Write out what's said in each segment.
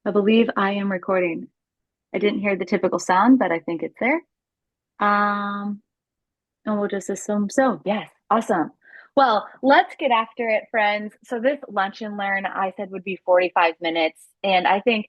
I believe I am recording. I didn't hear the typical sound, but I think it's there. Um, and we'll just assume so. Yes, awesome. Well, let's get after it, friends. So this lunch and learn I said would be 45 minutes, and I think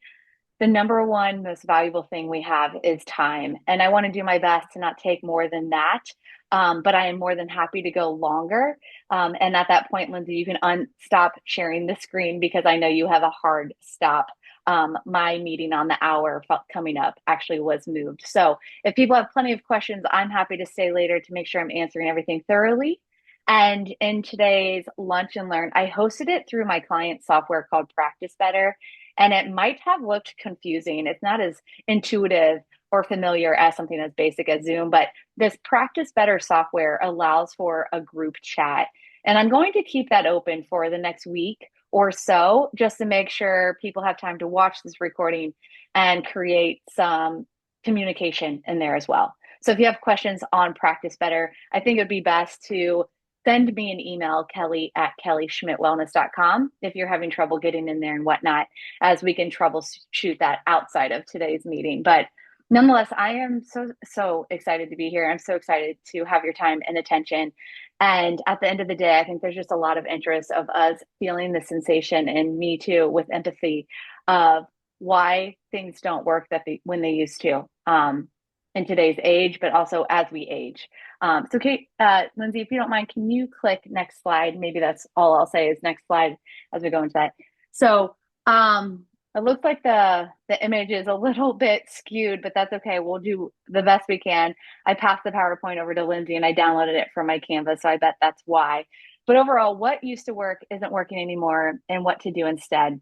the number one most valuable thing we have is time. And I want to do my best to not take more than that. But I am more than happy to go longer. And at that point, Lindsay, you can stop sharing the screen because I know you have a hard stop. My meeting on the hour coming up actually was moved. So if people have plenty of questions, I'm happy to stay later to make sure I'm answering everything thoroughly. And in today's lunch and learn, I hosted it through my client software called Practice Better, and it might have looked confusing. It's not as intuitive or familiar as something as basic as Zoom, but this Practice Better software allows for a group chat. And I'm going to keep that open for the next week or so, just to make sure people have time to watch this recording and create some communication in there as well. So if you have questions on Practice Better, I think it would be best to send me an email, Kelly at kellyschmidtwellness.com, if you're having trouble getting in there and whatnot, as we can troubleshoot that outside of today's meeting. But nonetheless, I am so excited to be here. I'm so excited to have your time and attention. And at the end of the day, I think there's just a lot of interest of us feeling the sensation, and me too, with empathy of why things don't work when they used to, in today's age, but also as we age. So, Kate, Lindsay, if you don't mind, can you click next slide? Maybe that's all I'll say is next slide as we go into that. So, it looks like the image is a little bit skewed, but that's okay. We'll do the best we can. I passed the PowerPoint over to Lindsay and I downloaded it from my Canva, so I bet that's why. But overall, what used to work isn't working anymore, and what to do instead.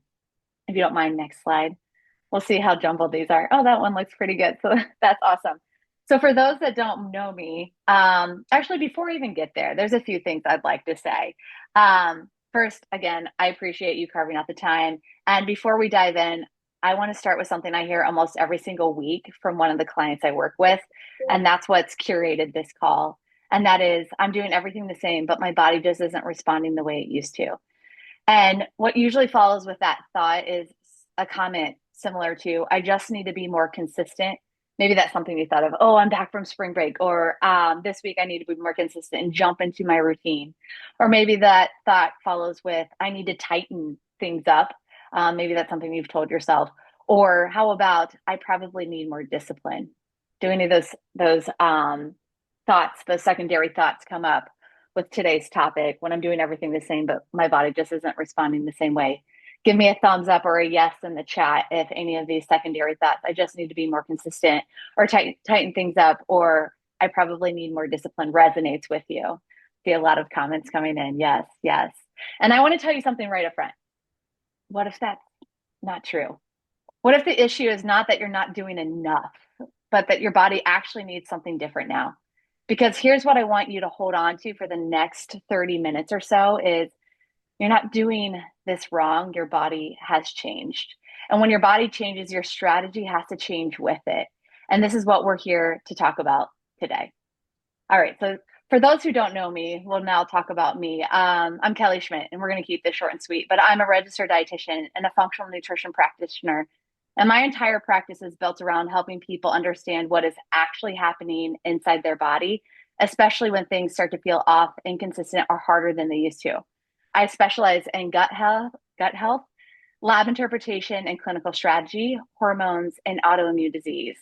If you don't mind, next slide. We'll see how jumbled these are. Oh, that one looks pretty good. So that's awesome. So for those that don't know me, actually, before I even get there, there's a few things I'd like to say. First, again, I appreciate you carving out the time. And before we dive in, I want to start with something I hear almost every single week from one of the clients I work with. And that's what's curated this call. And that is, I'm doing everything the same, but my body just isn't responding the way it used to. And what usually follows with that thought is a comment similar to, I just need to be more consistent. Maybe that's something you thought of. Oh, I'm back from spring break. Or this week I need to be more consistent and jump into my routine. Or maybe that thought follows with, I need to tighten things up. Maybe that's something you've told yourself. Or how about, I probably need more discipline? Do any of those thoughts, those secondary thoughts come up with today's topic when I'm doing everything the same, but my body just isn't responding the same way? Give me a thumbs up or a yes in the chat if any of these secondary thoughts, I just need to be more consistent or tighten things up, or I probably need more discipline, resonates with you. See a lot of comments coming in. Yes, yes. And I want to tell you something right up front. What if that's not true? What if the issue is not that you're not doing enough, but that your body actually needs something different now? Because here's what I want you to hold on to for the next 30 minutes or so is, you're not doing this wrong. Your body has changed. And when your body changes, your strategy has to change with it. And this is what we're here to talk about today. All right. So for those who don't know me, we'll now talk about me. I'm Kelly Schmidt, and we're going to keep this short and sweet, but I'm a registered dietitian and a functional nutrition practitioner. And my entire practice is built around helping people understand what is actually happening inside their body, especially when things start to feel off, inconsistent, or harder than they used to. I specialize in gut health, lab interpretation and clinical strategy, hormones, and autoimmune disease.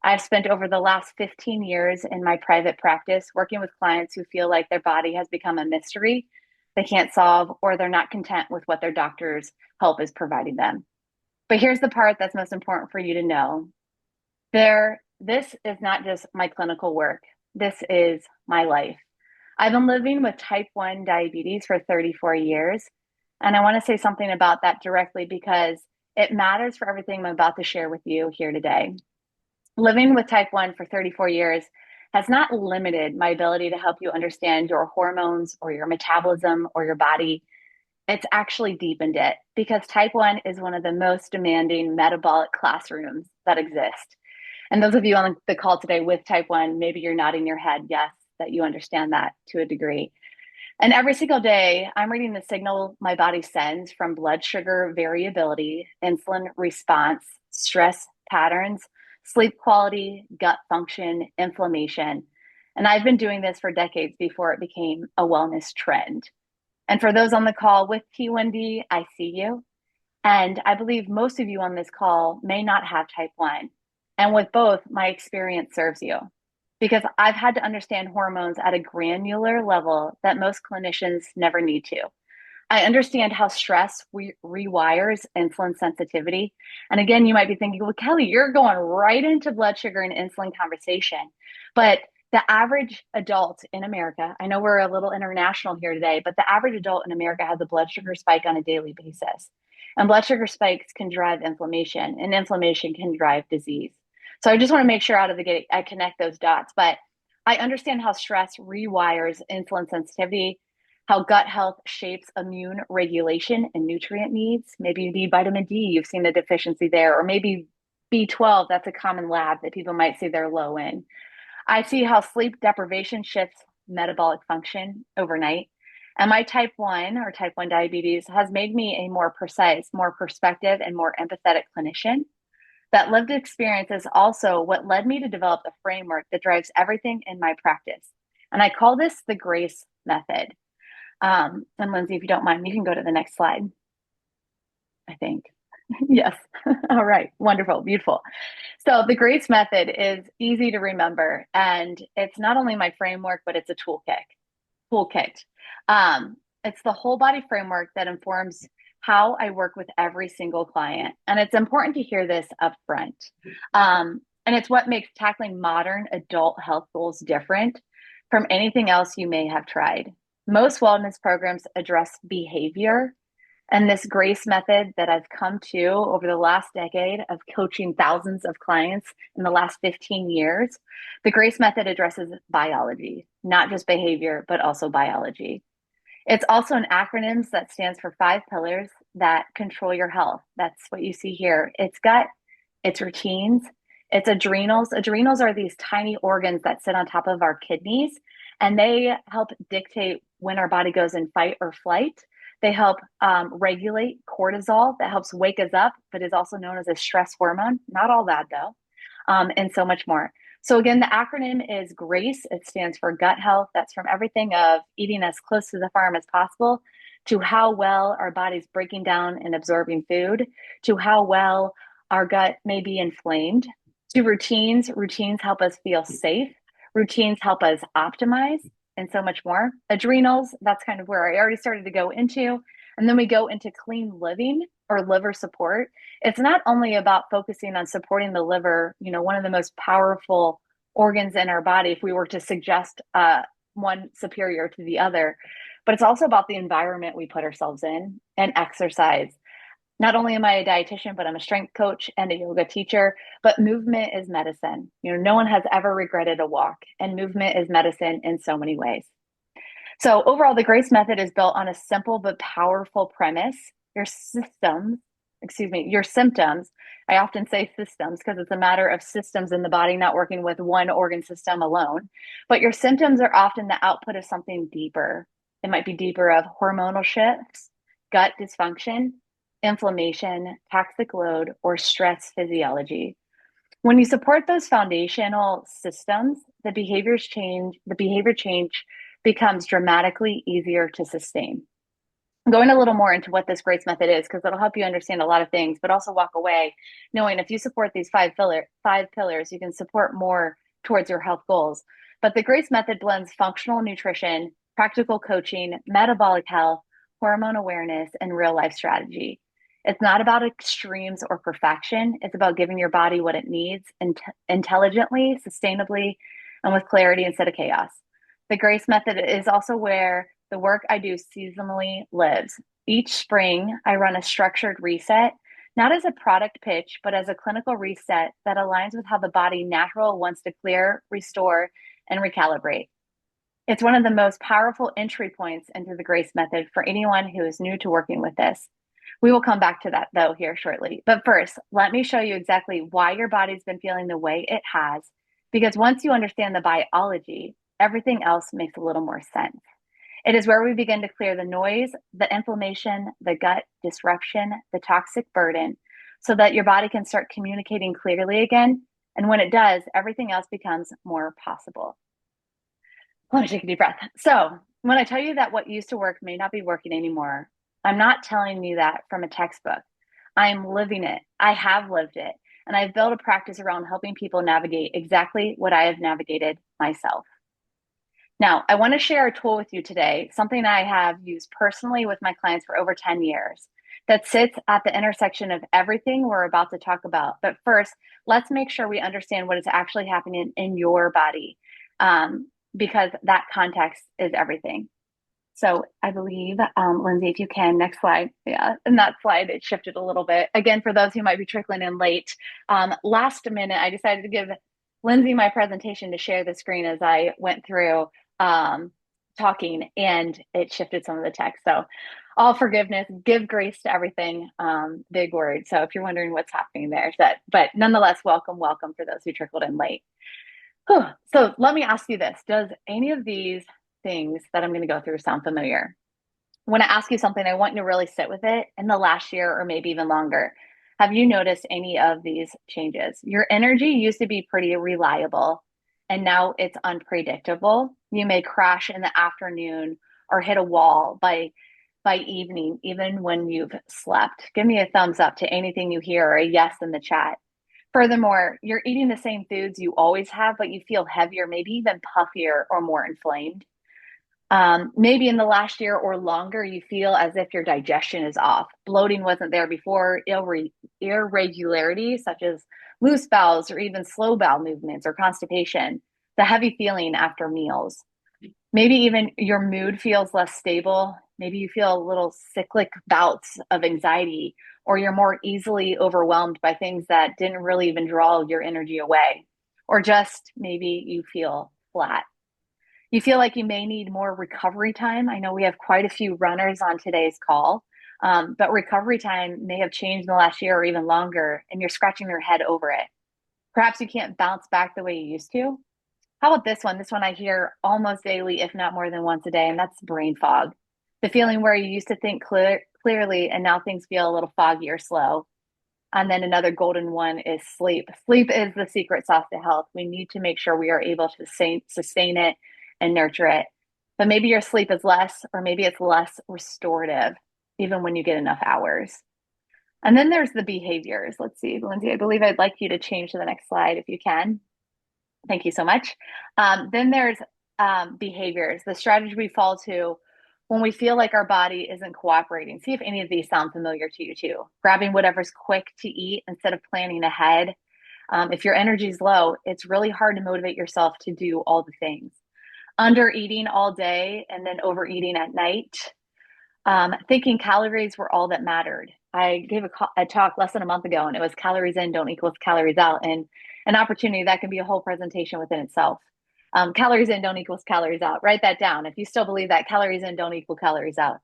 I've spent over the last 15 years in my private practice working with clients who feel like their body has become a mystery they can't solve, or they're not content with what their doctor's help is providing them. But here's the part that's most important for you to know. This is not just my clinical work. This is my life. I've been living with type 1 diabetes for 34 years. And I want to say something about that directly because it matters for everything I'm about to share with you here today. Living with type 1 for 34 years has not limited my ability to help you understand your hormones or your metabolism or your body. It's actually deepened it because type 1 is one of the most demanding metabolic classrooms that exist. And those of you on the call today with type 1, maybe you're nodding your head, yes, that you understand that to a degree. And every single day, I'm reading the signal my body sends from blood sugar variability, insulin response, stress patterns, sleep quality, gut function, inflammation. And I've been doing this for decades before it became a wellness trend. And for those on the call with T1D, I see you. And I believe most of you on this call may not have type 1. And with both, my experience serves you because I've had to understand hormones at a granular level that most clinicians never need to. I understand how stress rewires insulin sensitivity. And again, you might be thinking, well, Kelly, you're going right into blood sugar and insulin conversation. But the average adult in America, I know we're a little international here today, but the average adult in America has a blood sugar spike on a daily basis. And blood sugar spikes can drive inflammation, and inflammation can drive disease. So I just want to make sure out of the gate I connect those dots. But I understand how stress rewires insulin sensitivity, how gut health shapes immune regulation and nutrient needs. Maybe you need vitamin D, you've seen a deficiency there, or maybe B12, that's a common lab that people might say they're low in. I see how sleep deprivation shifts metabolic function overnight. And my type 1 or type 1 diabetes has made me a more precise, more perspective, and more empathetic clinician. That lived experience is also what led me to develop a framework that drives everything in my practice. And I call this the GRACE method. And Lindsay, if you don't mind, you can go to the next slide, I think. Yes. All right. Wonderful. Beautiful. So the GRACE method is easy to remember. And it's not only my framework, but it's a toolkit. It's the whole body framework that informs how I work with every single client. And it's important to hear this up front. And it's what makes tackling modern adult health goals different from anything else you may have tried. Most wellness programs address behavior, and this GRACE method that I've come to over the last decade of coaching thousands of clients in the last 15 years, the GRACE method addresses biology, not just behavior, but also biology. It's also an acronym that stands for 5 pillars that control your health. That's what you see here. It's gut, it's routines, it's adrenals. Adrenals are these tiny organs that sit on top of our kidneys, and they help dictate when our body goes in fight or flight. They help regulate cortisol that helps wake us up, but is also known as a stress hormone. Not all that though, and so much more. So again, the acronym is GRACE. It stands for gut health. That's from everything of eating as close to the farm as possible to how well our body's breaking down and absorbing food, to how well our gut may be inflamed, to routines. Routines help us feel safe. Routines help us optimize, and so much more. Adrenals, that's kind of where I already started to go into. And then we go into clean living or liver support. It's not only about focusing on supporting the liver, one of the most powerful organs in our body, if we were to suggest one superior to the other, but it's also about the environment we put ourselves in and exercise. Not only am I a dietitian, but I'm a strength coach and a yoga teacher. But movement is medicine. No one has ever regretted a walk, and movement is medicine in so many ways. So overall, the GRACE method is built on a simple but powerful premise. Your symptoms. I often say systems because it's a matter of systems in the body, not working with one organ system alone. But your symptoms are often the output of something deeper. It might be deeper of hormonal shifts, gut dysfunction, inflammation, toxic load, or stress physiology. When you support those foundational systems, the behavior change becomes dramatically easier to sustain. I'm going a little more into what this GRACE method is because it'll help you understand a lot of things, but also walk away knowing if you support these five pillars, you can support more towards your health goals. But the GRACE method blends functional nutrition, practical coaching, metabolic health, hormone awareness, and real life strategy. It's not about extremes or perfection. It's about giving your body what it needs intelligently, sustainably, and with clarity instead of chaos. The GRACE method is also where the work I do seasonally lives. Each spring, I run a structured reset, not as a product pitch, but as a clinical reset that aligns with how the body naturally wants to clear, restore, and recalibrate. It's one of the most powerful entry points into the GRACE method for anyone who is new to working with this. We will come back to that though here shortly. But first, let me show you exactly why your body's been feeling the way it has, because once you understand the biology, everything else makes a little more sense. It is where we begin to clear the noise, the inflammation, the gut disruption, the toxic burden, so that your body can start communicating clearly again. And when it does, everything else becomes more possible. Let me take a deep breath. So, when I tell you that what used to work may not be working anymore, I'm not telling you that from a textbook. I'm living it. I have lived it. And I've built a practice around helping people navigate exactly what I have navigated myself. Now, I want to share a tool with you today, something I have used personally with my clients for over 10 years that sits at the intersection of everything we're about to talk about. But first, let's make sure we understand what is actually happening in your body, because that context is everything. So I believe, Lindsay, if you can, next slide. Yeah, in that slide, it shifted a little bit. Again, for those who might be trickling in late, last minute, I decided to give Lindsay my presentation to share the screen as I went through talking, and it shifted some of the text. So all forgiveness, give grace to everything, big word. So if you're wondering what's happening there, but nonetheless, welcome for those who trickled in late. Whew. So let me ask you this. Does any of these things that I'm going to go through sound familiar? When I ask you something, I want you to really sit with it in the last year or maybe even longer. Have you noticed any of these changes? Your energy used to be pretty reliable, and now it's unpredictable. You may crash in the afternoon or hit a wall by evening, even when you've slept. Give me a thumbs up to anything you hear or a yes in the chat. Furthermore, you're eating the same foods you always have, but you feel heavier, maybe even puffier or more inflamed. Maybe in the last year or longer, you feel as if your digestion is off. Bloating wasn't there before, irregularities such as loose bowels or even slow bowel movements or constipation, the heavy feeling after meals. Maybe even your mood feels less stable. Maybe you feel a little cyclic bouts of anxiety, or you're more easily overwhelmed by things that didn't really even draw your energy away. Or just maybe you feel flat. You feel like you may need more recovery time. I know we have quite a few runners on today's call, but recovery time may have changed in the last year or even longer, and you're scratching your head over it. Perhaps you can't bounce back the way you used to. How about this one? This one I hear almost daily, if not more than once a day, and that's brain fog. The feeling where you used to think clearly and now things feel a little foggy or slow. And then another golden one is sleep. Sleep is the secret sauce to health. We need to make sure we are able to sustain it and nurture it. But maybe your sleep is less, or maybe it's less restorative, even when you get enough hours. And then there's the behaviors. Let's see, Lindsay, I believe I'd like you to change to the next slide if you can. Thank you so much. Then there's behaviors, the strategy we fall to when we feel like our body isn't cooperating. See if any of these sound familiar to you too. Grabbing whatever's quick to eat instead of planning ahead. If your energy is low, it's really hard to motivate yourself to do all the things. Under eating all day and then overeating at night. Thinking calories were all that mattered. I gave a talk less than a month ago, and it was calories in don't equal calories out, and an opportunity that can be a whole presentation within itself. Calories in don't equals calories out. Write that down if you still believe that calories in don't equal calories out.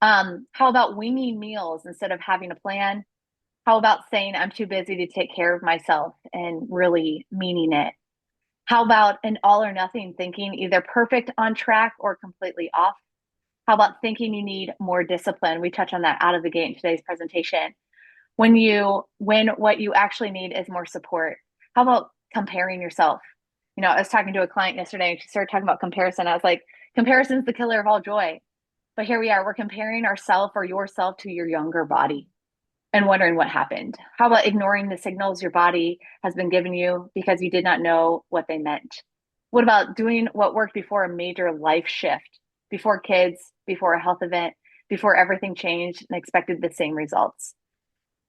How about winging meals instead of having a plan? How about saying I'm too busy to take care of myself and really meaning it? How about an all or nothing thinking, either perfect on track or completely off? How about thinking you need more discipline? We touch on that out of the gate in today's presentation. When what you actually need is more support. How about comparing yourself? You know, I was talking to a client yesterday and she started talking about comparison. I was like, comparison's the killer of all joy. But here we are, we're comparing ourselves or yourself to your younger body and wondering what happened. How about ignoring the signals your body has been giving you because you did not know what they meant? What about doing what worked before a major life shift, before kids, before a health event, before everything changed and expected the same results?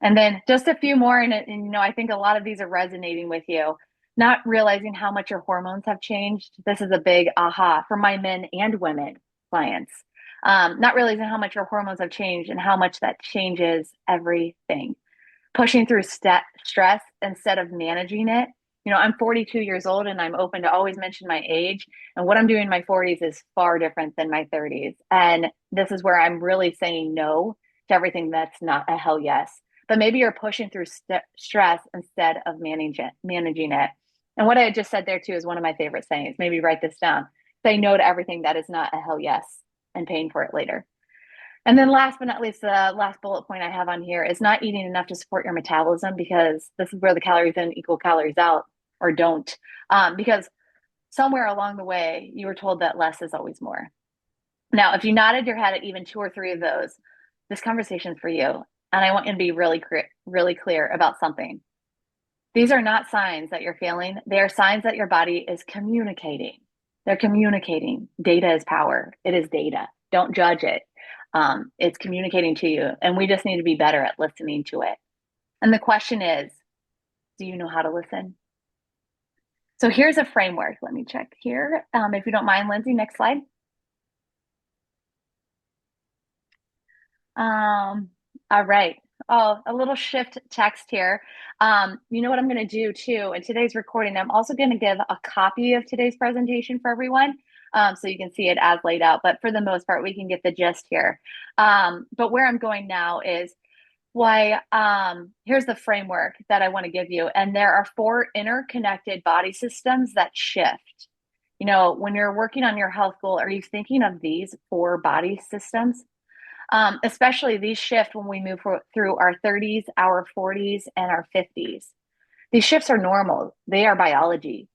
And then just a few more, and you know, I think a lot of these are resonating with you. Not realizing how much your hormones have changed. This is a big aha for my men and women clients. Not realizing how much your hormones have changed and how much that changes everything. Pushing through stress instead of managing it. You know, I'm 42 years old and I'm open to always mention my age. And what I'm doing in my 40s is far different than my 30s. And this is where I'm really saying no to everything that's not a hell yes. But maybe you're pushing through stress instead of managing it. And what I just said there too is one of my favorite sayings. Maybe write this down. Say no to everything that is not a hell yes. and paying for it later. And then last but not least, the last bullet point I have on here is not eating enough to support your metabolism, because this is where the calories in equal calories out, or don't. Because somewhere along the way, you were told that less is always more. Now, if you nodded your head at even two or three of those, this conversation's for you. And I want you to be really clear about something. These are not signs that you're failing. They are signs that your body is communicating. They're communicating. Data is power. It is data. Don't judge it. It's communicating to you. And we just need to be better at listening to it. And the question is, do you know how to listen? So here's a framework. Let me check here. If you don't mind, Lindsay, next slide. All right. Oh, a little shift text here. You know what I'm going to do too in today's recording? I'm also going to give a copy of today's presentation for everyone, so you can see it as laid out. But for the most part, we can get the gist here. But where I'm going now is why, here's the framework that I want to give you. And there are four interconnected body systems that shift. You know, when you're working on your health goal, are you thinking of these four body systems? Especially these shift when we move through our 30s, our 40s, and our 50s. These shifts are normal, they are biology.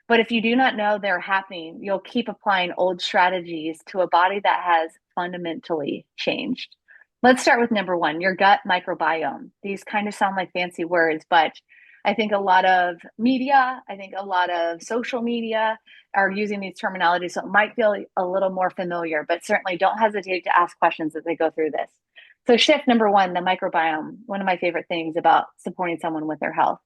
But if you do not know they're happening, you'll keep applying old strategies to a body that has fundamentally changed. Let's start with number one, your gut microbiome. These kind of sound like fancy words, but I think a lot of media, I think a lot of social media are using these terminologies. So it might feel a little more familiar, but certainly don't hesitate to ask questions as they go through this. So, shift number one, the microbiome, one of my favorite things about supporting someone with their health.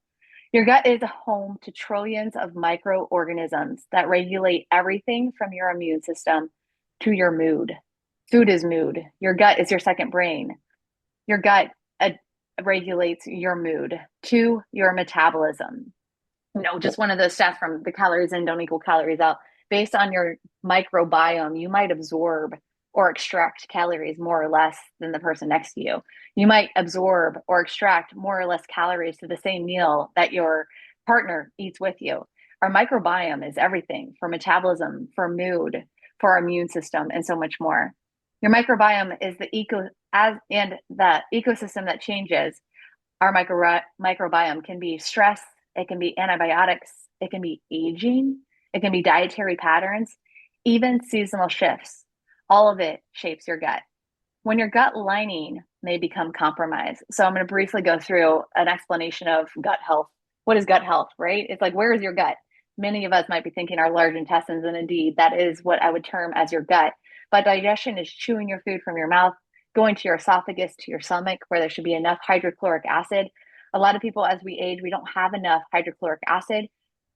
Your gut is home to trillions of microorganisms that regulate everything from your immune system to your mood. Food is mood. Your gut is your second brain. Your gut uh, regulates your mood to your metabolism. You know, just one of those stats from the calories in don't equal calories out. Based on your microbiome, you might absorb or extract calories more or less than the person next to you. You might absorb or extract more or less calories to the same meal that your partner eats with you. Our microbiome is everything for metabolism, for mood, for our immune system, and so much more. Your microbiome is the ecosystem that changes. Our microbiome can be stress, it can be antibiotics, it can be aging, it can be dietary patterns, even seasonal shifts. All of it shapes your gut. When your gut lining may become compromised. So I'm going to briefly go through an explanation of gut health. What is gut health, right? It's like, where is your gut? Many of us might be thinking our large intestines, and indeed, that is what I would term as your gut. But digestion is chewing your food from your mouth, going to your esophagus, to your stomach, where there should be enough hydrochloric acid. A lot of people, as we age, we don't have enough hydrochloric acid.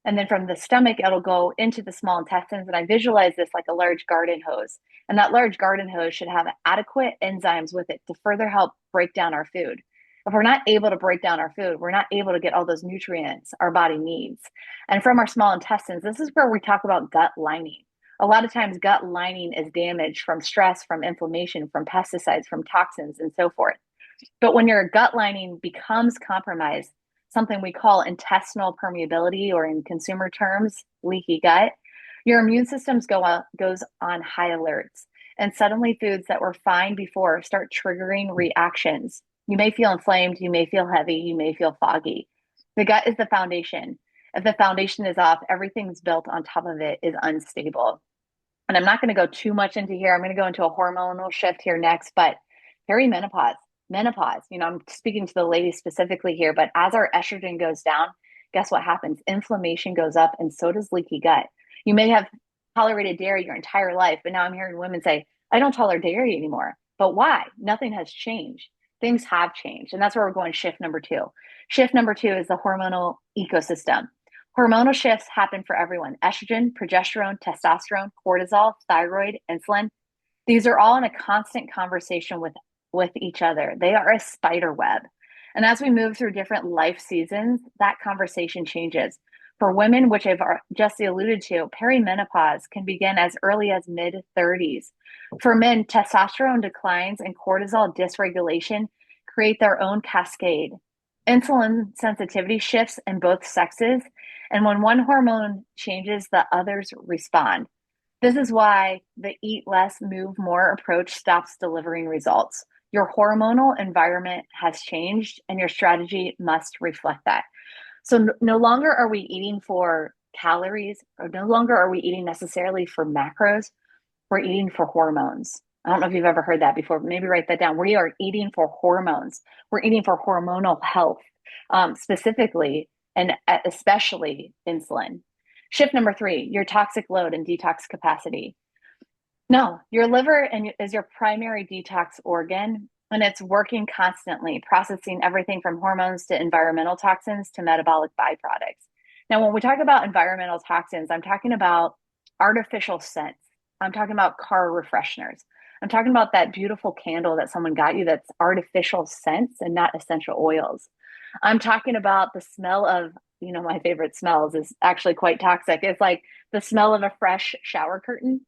And then from the stomach, it'll go into the small intestines. And I visualize this like a large garden hose. And that large garden hose should have adequate enzymes with it to further help break down our food. If we're not able to break down our food, we're not able to get all those nutrients our body needs. And from our small intestines, this is where we talk about gut lining. A lot of times, gut lining is damaged from stress, from inflammation, from pesticides, from toxins, and so forth. But when your gut lining becomes compromised, something we call intestinal permeability, or in consumer terms, leaky gut, your immune systems goes on high alerts. And suddenly foods that were fine before start triggering reactions. You may feel inflamed, you may feel heavy, you may feel foggy. The gut is the foundation. If the foundation is off, everything's built on top of it is unstable. And I'm not going to go too much into here. I'm going to go into a hormonal shift here next, but perimenopause, menopause, you know, I'm speaking to the ladies specifically here, but as our estrogen goes down, guess what happens? Inflammation goes up, and so does leaky gut. You may have tolerated dairy your entire life, but now I'm hearing women say, I don't tolerate dairy anymore. But why? Nothing has changed. Things have changed. And that's where we're going shift number two. Shift number two is the hormonal ecosystem. Hormonal shifts happen for everyone. Estrogen, progesterone, testosterone, cortisol, thyroid, insulin. These are all in a constant conversation with each other. They are a spider web. And as we move through different life seasons, that conversation changes. For women, which I've just alluded to, perimenopause can begin as early as mid 30s. For men, testosterone declines and cortisol dysregulation create their own cascade. Insulin sensitivity shifts in both sexes, and when one hormone changes, the others respond. This is why the eat less, move more approach stops delivering results. Your hormonal environment has changed, and your strategy must reflect that. So no longer are we eating for calories, or no longer are we eating necessarily for macros. We're eating for hormones. I don't know if you've ever heard that before, but maybe write that down. We are eating for hormones. We're eating for hormonal health, specifically and especially insulin. Shift number three, your toxic load and detox capacity. No, your liver is your primary detox organ, and it's working constantly, processing everything from hormones to environmental toxins to metabolic byproducts. Now, when we talk about environmental toxins, I'm talking about artificial scents. I'm talking about car refresheners. I'm talking about that beautiful candle that someone got you that's artificial scents and not essential oils. I'm talking about the smell of, my favorite smells is actually quite toxic. It's like the smell of a fresh shower curtain.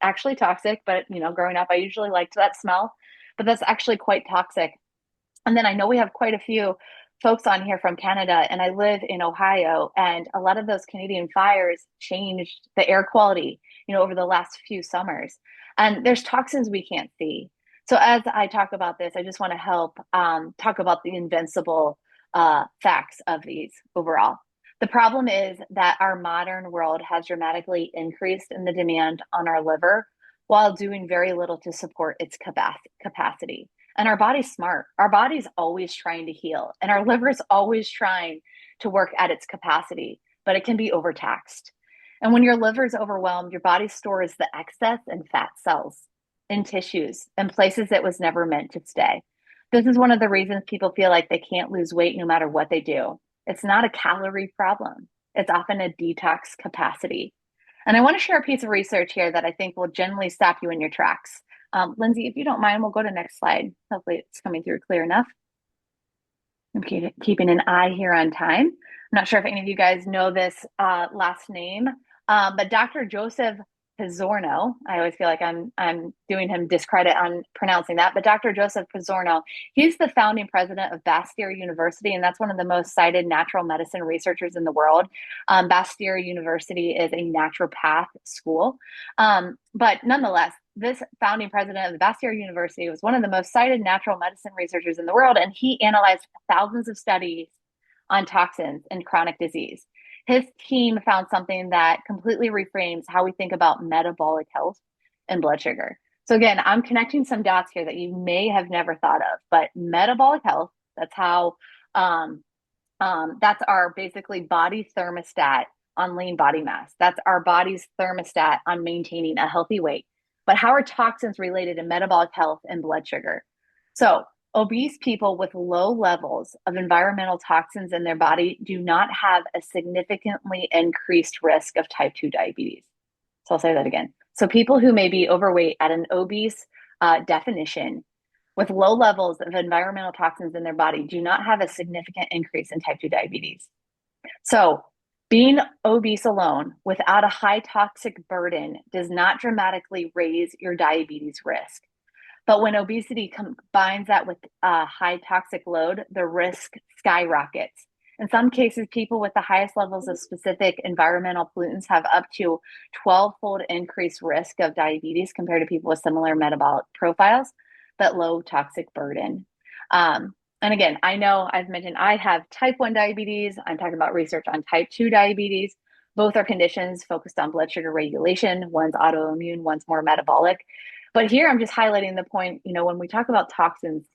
Actually toxic, but growing up, I usually liked that smell, but that's actually quite toxic. And then I know we have quite a few folks on here from Canada, and I live in Ohio, and a lot of those Canadian fires changed the air quality, over the last few summers. And there's toxins we can't see. So as I talk about this, I just want to help talk about the invincible facts of these overall. The problem is that our modern world has dramatically increased in the demand on our liver while doing very little to support its capacity. And our body's smart. Our body's always trying to heal, and our liver is always trying to work at its capacity, but it can be overtaxed. And when your liver is overwhelmed, your body stores the excess in fat cells, in tissues, in places it was never meant to stay. This is one of the reasons people feel like they can't lose weight no matter what they do. It's not a calorie problem, it's often a detox capacity. And I want to share a piece of research here that I think will generally stop you in your tracks. Lindsay, if you don't mind, we'll go to next slide. Hopefully it's coming through clear enough. I'm keeping an eye here on time. I'm not sure if any of you guys know this last name, but Dr. Joseph Pizzorno, I always feel like I'm doing him discredit on pronouncing that, but Dr. Joseph Pizzorno, he's the founding president of Bastyr University, and that's one of the most cited natural medicine researchers in the world. Bastyr University is a naturopath school, but nonetheless, this founding president of the Bastyr University was one of the most cited natural medicine researchers in the world, and he analyzed thousands of studies on toxins and chronic disease. His team found something that completely reframes how we think about metabolic health and blood sugar. So again, I'm connecting some dots here that you may have never thought of, but metabolic health, that's how that's our basically body thermostat on lean body mass. That's our body's thermostat on maintaining a healthy weight. But how are toxins related to metabolic health and blood sugar? So, obese people with low levels of environmental toxins in their body do not have a significantly increased risk of type 2 diabetes. So, I'll say that again. So, people who may be overweight at an obese definition with low levels of environmental toxins in their body do not have a significant increase in type 2 diabetes. So, being obese alone without a high toxic burden does not dramatically raise your diabetes risk. But when obesity combines that with a high toxic load, the risk skyrockets. In some cases, people with the highest levels of specific environmental pollutants have up to 12-fold increased risk of diabetes compared to people with similar metabolic profiles, but low toxic burden. And again, I know I've mentioned I have type 1 diabetes. I'm talking about research on type 2 diabetes. Both are conditions focused on blood sugar regulation. One's autoimmune, one's more metabolic. But here I'm just highlighting the point, when we talk about toxins,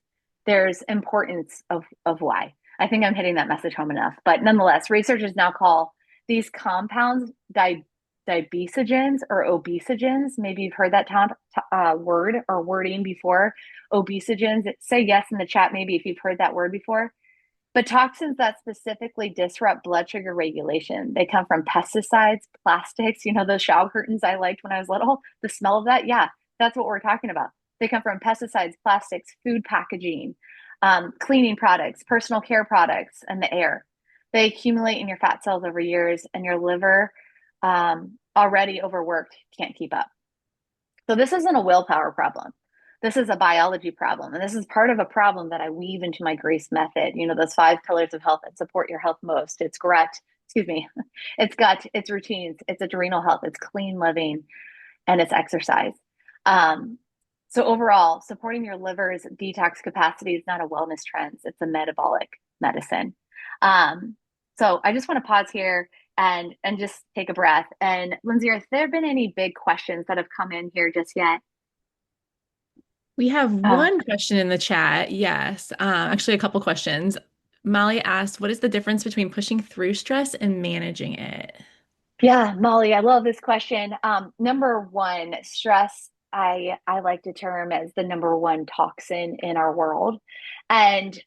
there's importance of why. I think I'm hitting that message home enough. But nonetheless, researchers now call these compounds diabesogens or obesogens. Maybe you've heard that word or wording before. Obesogens. Say yes in the chat, maybe if you've heard that word before. But toxins that specifically disrupt blood sugar regulation, they come from pesticides, plastics, those shower curtains I liked when I was little, the smell of that. Yeah, that's what we're talking about. They come from pesticides, plastics, food packaging, cleaning products, personal care products, and the air. They accumulate in your fat cells over years, and your liver, already overworked, can't keep up. So this isn't a willpower problem. This is a biology problem. And this is part of a problem that I weave into my GRACE method. Those 5 pillars of health that support your health most. It's gut, it's routines, it's adrenal health, it's clean living, and it's exercise. Um, so overall, supporting your liver's detox capacity is not a wellness trend, it's a metabolic medicine. Um, so I just want to pause here and just take a breath. And Lindsay, have there been any big questions that have come in here just yet? We have Oh, one question in the chat. Yes, actually, a couple questions. Molly asked, "What is the difference between pushing through stress and managing it?" yeah, Molly, I love this question. Number one, stress, I like to term as the number one toxin in our world. And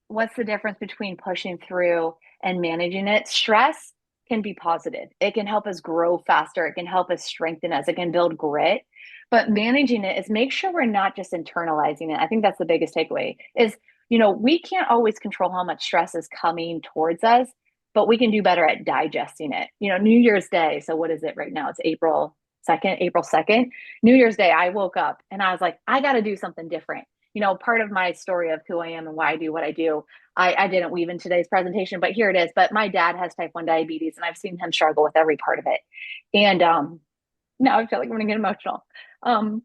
what's the difference between pushing through and managing it? Stress can be positive. It can help us grow faster. It can help us strengthen us. It can build grit. But managing it is make sure we're not just internalizing it. I think that's the biggest takeaway is, we can't always control how much stress is coming towards us, but we can do better at digesting it. New Year's Day. So what is it right now? It's April 2nd. New Year's Day, I woke up and I was like, I got to do something different. Part of my story of who I am and why I do what I do, I didn't weave in today's presentation, but here it is. But my dad has type 1 diabetes and I've seen him struggle with every part of it. And now I feel like I'm going to get emotional. Um,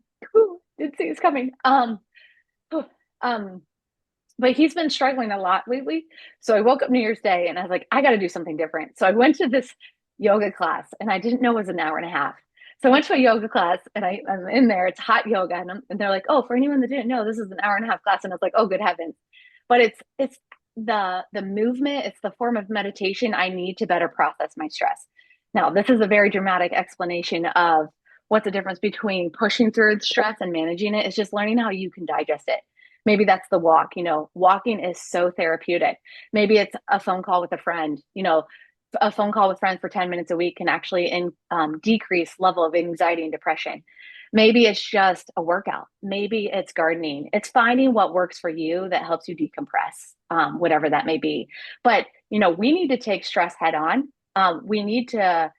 didn't see this coming. Um, but he's been struggling a lot lately. So I woke up New Year's Day and I was like, I got to do something different. So I went to this yoga class and I didn't know it was an hour and a half. So I went to a yoga class and I'm in there. It's hot yoga. And they're like, oh, for anyone that didn't know, this is an hour and a half class. And I was like, oh, good heavens. But it's the movement, it's the form of meditation I need to better process my stress. Now, this is a very dramatic explanation of what's the difference between pushing through stress and managing it. It's just learning how you can digest it. Maybe that's the walk. Walking is so therapeutic. Maybe it's a phone call with a friend. A phone call with friends for 10 minutes a week can actually decrease level of anxiety and depression. Maybe it's just a workout. Maybe it's gardening. It's finding what works for you that helps you decompress, whatever that may be. But we need to take stress head on. We need to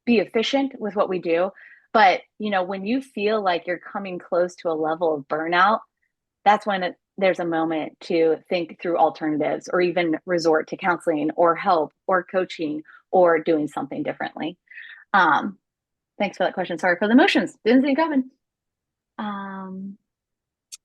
be efficient with what we do. But when you feel like you're coming close to a level of burnout, that's when there's a moment to think through alternatives or even resort to counseling or help or coaching or doing something differently. Um, Thanks for that question. Sorry for the emotions. Didn't see it coming. Um,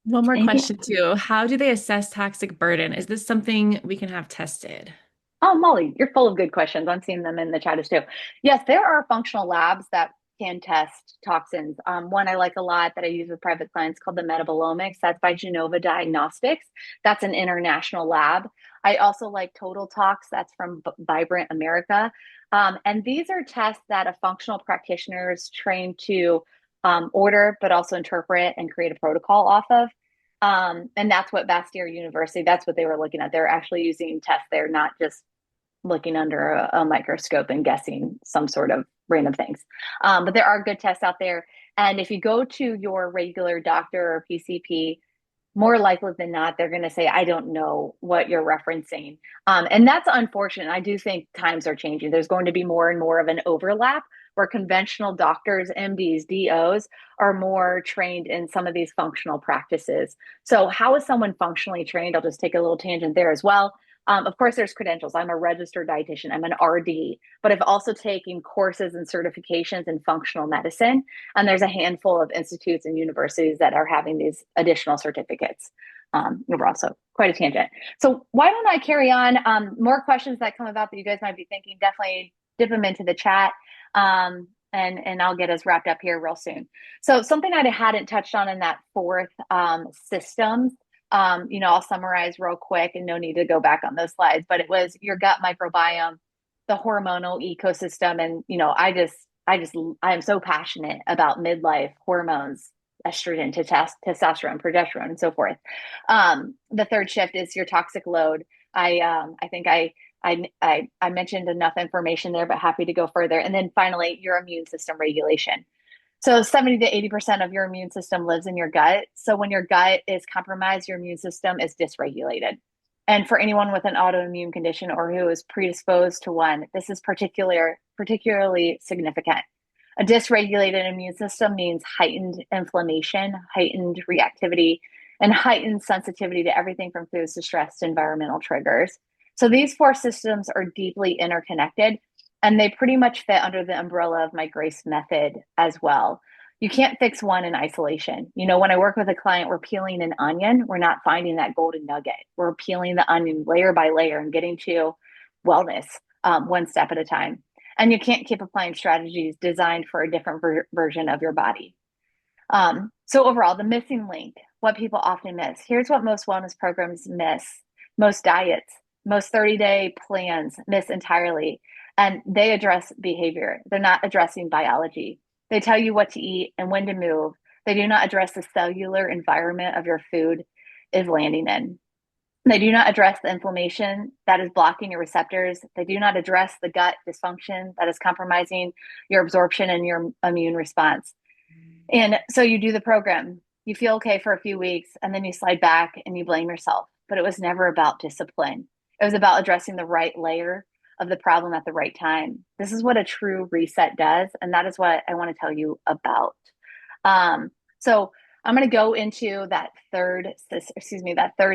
One more Anything? question too. How do they assess toxic burden? Is this something we can have tested? Oh, Molly, you're full of good questions. I'm seeing them in the chat as too. Yes, there are functional labs that can test toxins. One I like a lot that I use with private clients called the Metabolomics. That's by Genova Diagnostics. That's an international lab. I also like Total Tox. That's from Vibrant America. And these are tests that a functional practitioner is trained to order, but also interpret and create a protocol off of. And that's what Bastyr University, that's what they were looking at. They're actually using tests there, not just looking under a microscope and guessing some sort of random things. But there are good tests out there. And if you go to your regular doctor or PCP, more likely than not, they're going to say, I don't know what you're referencing. And that's unfortunate. I do think times are changing. There's going to be more and more of an overlap where conventional doctors, MDs, DOs are more trained in some of these functional practices. So, how is someone functionally trained? I'll just take a little tangent there as well. Of course, there's credentials. I'm a registered dietitian, I'm an RD, but I've also taken courses and certifications in functional medicine. And there's a handful of institutes and universities that are having these additional certificates. We're also quite a tangent. So why don't I carry on? More questions that come about that you guys might be thinking, definitely dip them into the chat. And I'll get us wrapped up here real soon. So something I hadn't touched on in that fourth systems, I'll summarize real quick and no need to go back on those slides, but it was your gut microbiome, the hormonal ecosystem. And, I am so passionate about midlife hormones, estrogen, testosterone, progesterone, and so forth. The third shift is your toxic load. I think I mentioned enough information there, but happy to go further. And then finally, your immune system regulation. So 70 to 80% of your immune system lives in your gut. So when your gut is compromised, your immune system is dysregulated. And for anyone with an autoimmune condition or who is predisposed to one, this is particularly significant. A dysregulated immune system means heightened inflammation, heightened reactivity, and heightened sensitivity to everything from foods to stress to environmental triggers. So these four systems are deeply interconnected. And they pretty much fit under the umbrella of my grace method as well. You can't fix one in isolation. When I work with a client, we're peeling an onion. We're not finding that golden nugget. We're peeling the onion layer by layer and getting to wellness, one step at a time. And you can't keep applying strategies designed for a different version of your body. So overall, the missing link, what people often miss. Here's what most wellness programs miss, most diets, most 30-day plans miss entirely. And they address behavior. They're not addressing biology. They tell you what to eat and when to move. They do not address the cellular environment of your food is landing in. They do not address the inflammation that is blocking your receptors. They do not address the gut dysfunction that is compromising your absorption and your immune response. And so you do the program, you feel okay for a few weeks, and then you slide back and you blame yourself. But it was never about discipline. It was about addressing the right layer of the problem at the right time. This is what a true reset does. And that is what I want to tell you about. So I'm going to go into that third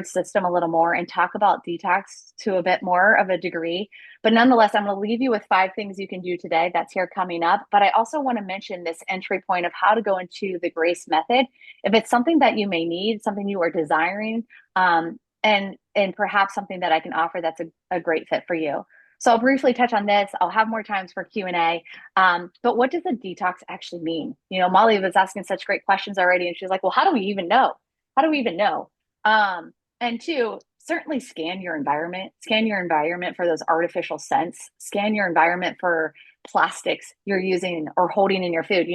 system a little more and talk about detox to a bit more of a degree. But nonetheless, I'm going to leave you with 5 things you can do today. That's here coming up. But I also want to mention this entry point of how to go into the grace method. If it's something that you may need, something you are desiring, and perhaps something that I can offer that's a great fit for you. So I'll briefly touch on this. I'll have more times for Q&A. But what does a detox actually mean? Molly was asking such great questions already, and she's like, well, how do we even know? How do we even know? And two, certainly scan your environment. Scan your environment for those artificial scents. Scan your environment for plastics you're using or holding in your food.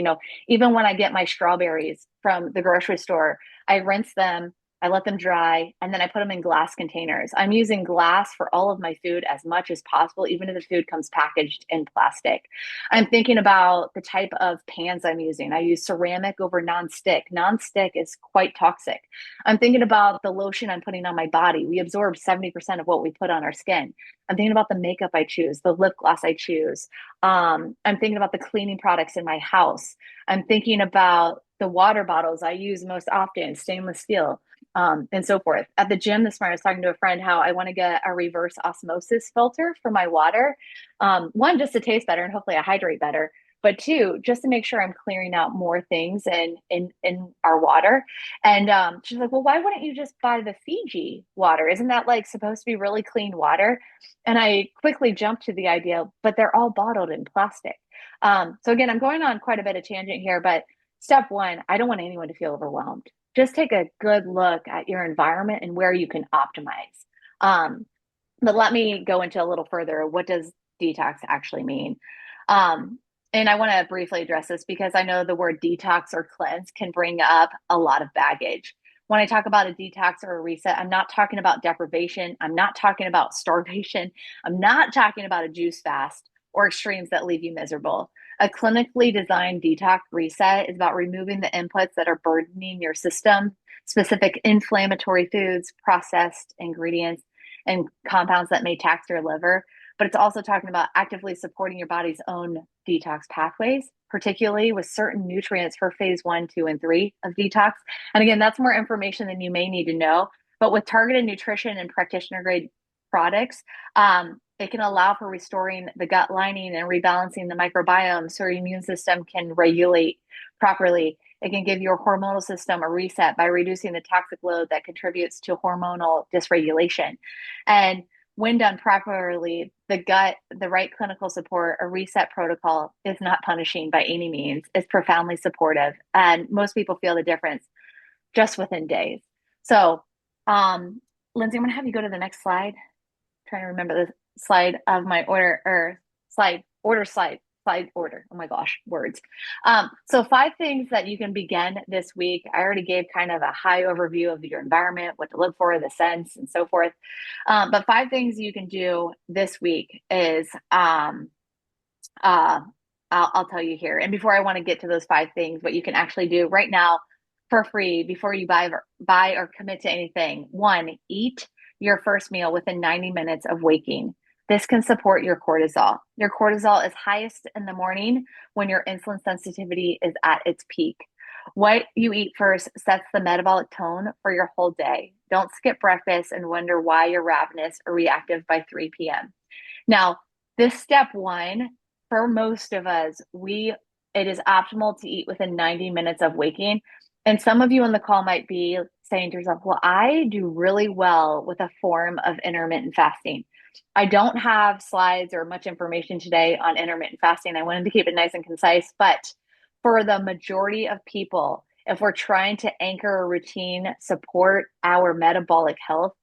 Even when I get my strawberries from the grocery store, I rinse them, I let them dry, and then I put them in glass containers. I'm using glass for all of my food as much as possible, even if the food comes packaged in plastic. I'm thinking about the type of pans I'm using. I use ceramic over nonstick. Nonstick is quite toxic. I'm thinking about the lotion I'm putting on my body. We absorb 70% of what we put on our skin. I'm thinking about the makeup I choose, the lip gloss I choose. I'm thinking about the cleaning products in my house. I'm thinking about the water bottles I use most often, stainless steel, and so forth. At the gym this morning, I was talking to a friend how I want to get a reverse osmosis filter for my water. One, just to taste better and hopefully I hydrate better. But two, just to make sure I'm clearing out more things in our water. And she's like, well, why wouldn't you just buy the Fiji water? Isn't that like supposed to be really clean water? And I quickly jumped to the idea, but they're all bottled in plastic. So again, I'm going on quite a bit of tangent here, but step one, I don't want anyone to feel overwhelmed. Just take a good look at your environment and where you can optimize. Um, but let me go into a little further. What does detox actually mean? And I want to briefly address this because I know the word detox or cleanse can bring up a lot of baggage. When I talk about a detox or a reset, I'm not talking about deprivation. I'm not talking about starvation. I'm not talking about a juice fast or extremes that leave you miserable. A clinically designed detox reset is about removing the inputs that are burdening your system, specific inflammatory foods, processed ingredients, and compounds that may tax your liver. But it's also talking about actively supporting your body's own detox pathways, particularly with certain nutrients for phase 1, 2, and 3 of detox. And again, that's more information than you may need to know. But with targeted nutrition and practitioner grade products, it can allow for restoring the gut lining and rebalancing the microbiome so your immune system can regulate properly. It can give your hormonal system a reset by reducing the toxic load that contributes to hormonal dysregulation. And when done properly, the right clinical support, a reset protocol is not punishing by any means. It's profoundly supportive. And most people feel the difference just within days. So, Lindsay, I'm going to have you go to the next slide. I'm trying to remember the slide of my order or slide order. Oh my gosh, words. So 5 things that you can begin this week. I already gave kind of a high overview of your environment, what to look for, the scents, and so forth. But 5 things you can do this week is I'll tell you here. And before I want to get to those 5 things, what you can actually do right now for free before you buy or commit to anything. One, eat your first meal within 90 minutes of waking. This can support your cortisol. Your cortisol is highest in the morning when your insulin sensitivity is at its peak. What you eat first sets the metabolic tone for your whole day. Don't skip breakfast and wonder why you're ravenous or reactive by 3 p.m. Now, this step one for most of us, it is optimal to eat within 90 minutes of waking. And some of you on the call might be saying to yourself, well, I do really well with a form of intermittent fasting. I don't have slides or much information today on intermittent fasting. I wanted to keep it nice and concise, but for the majority of people, if we're trying to anchor a routine, support our metabolic health,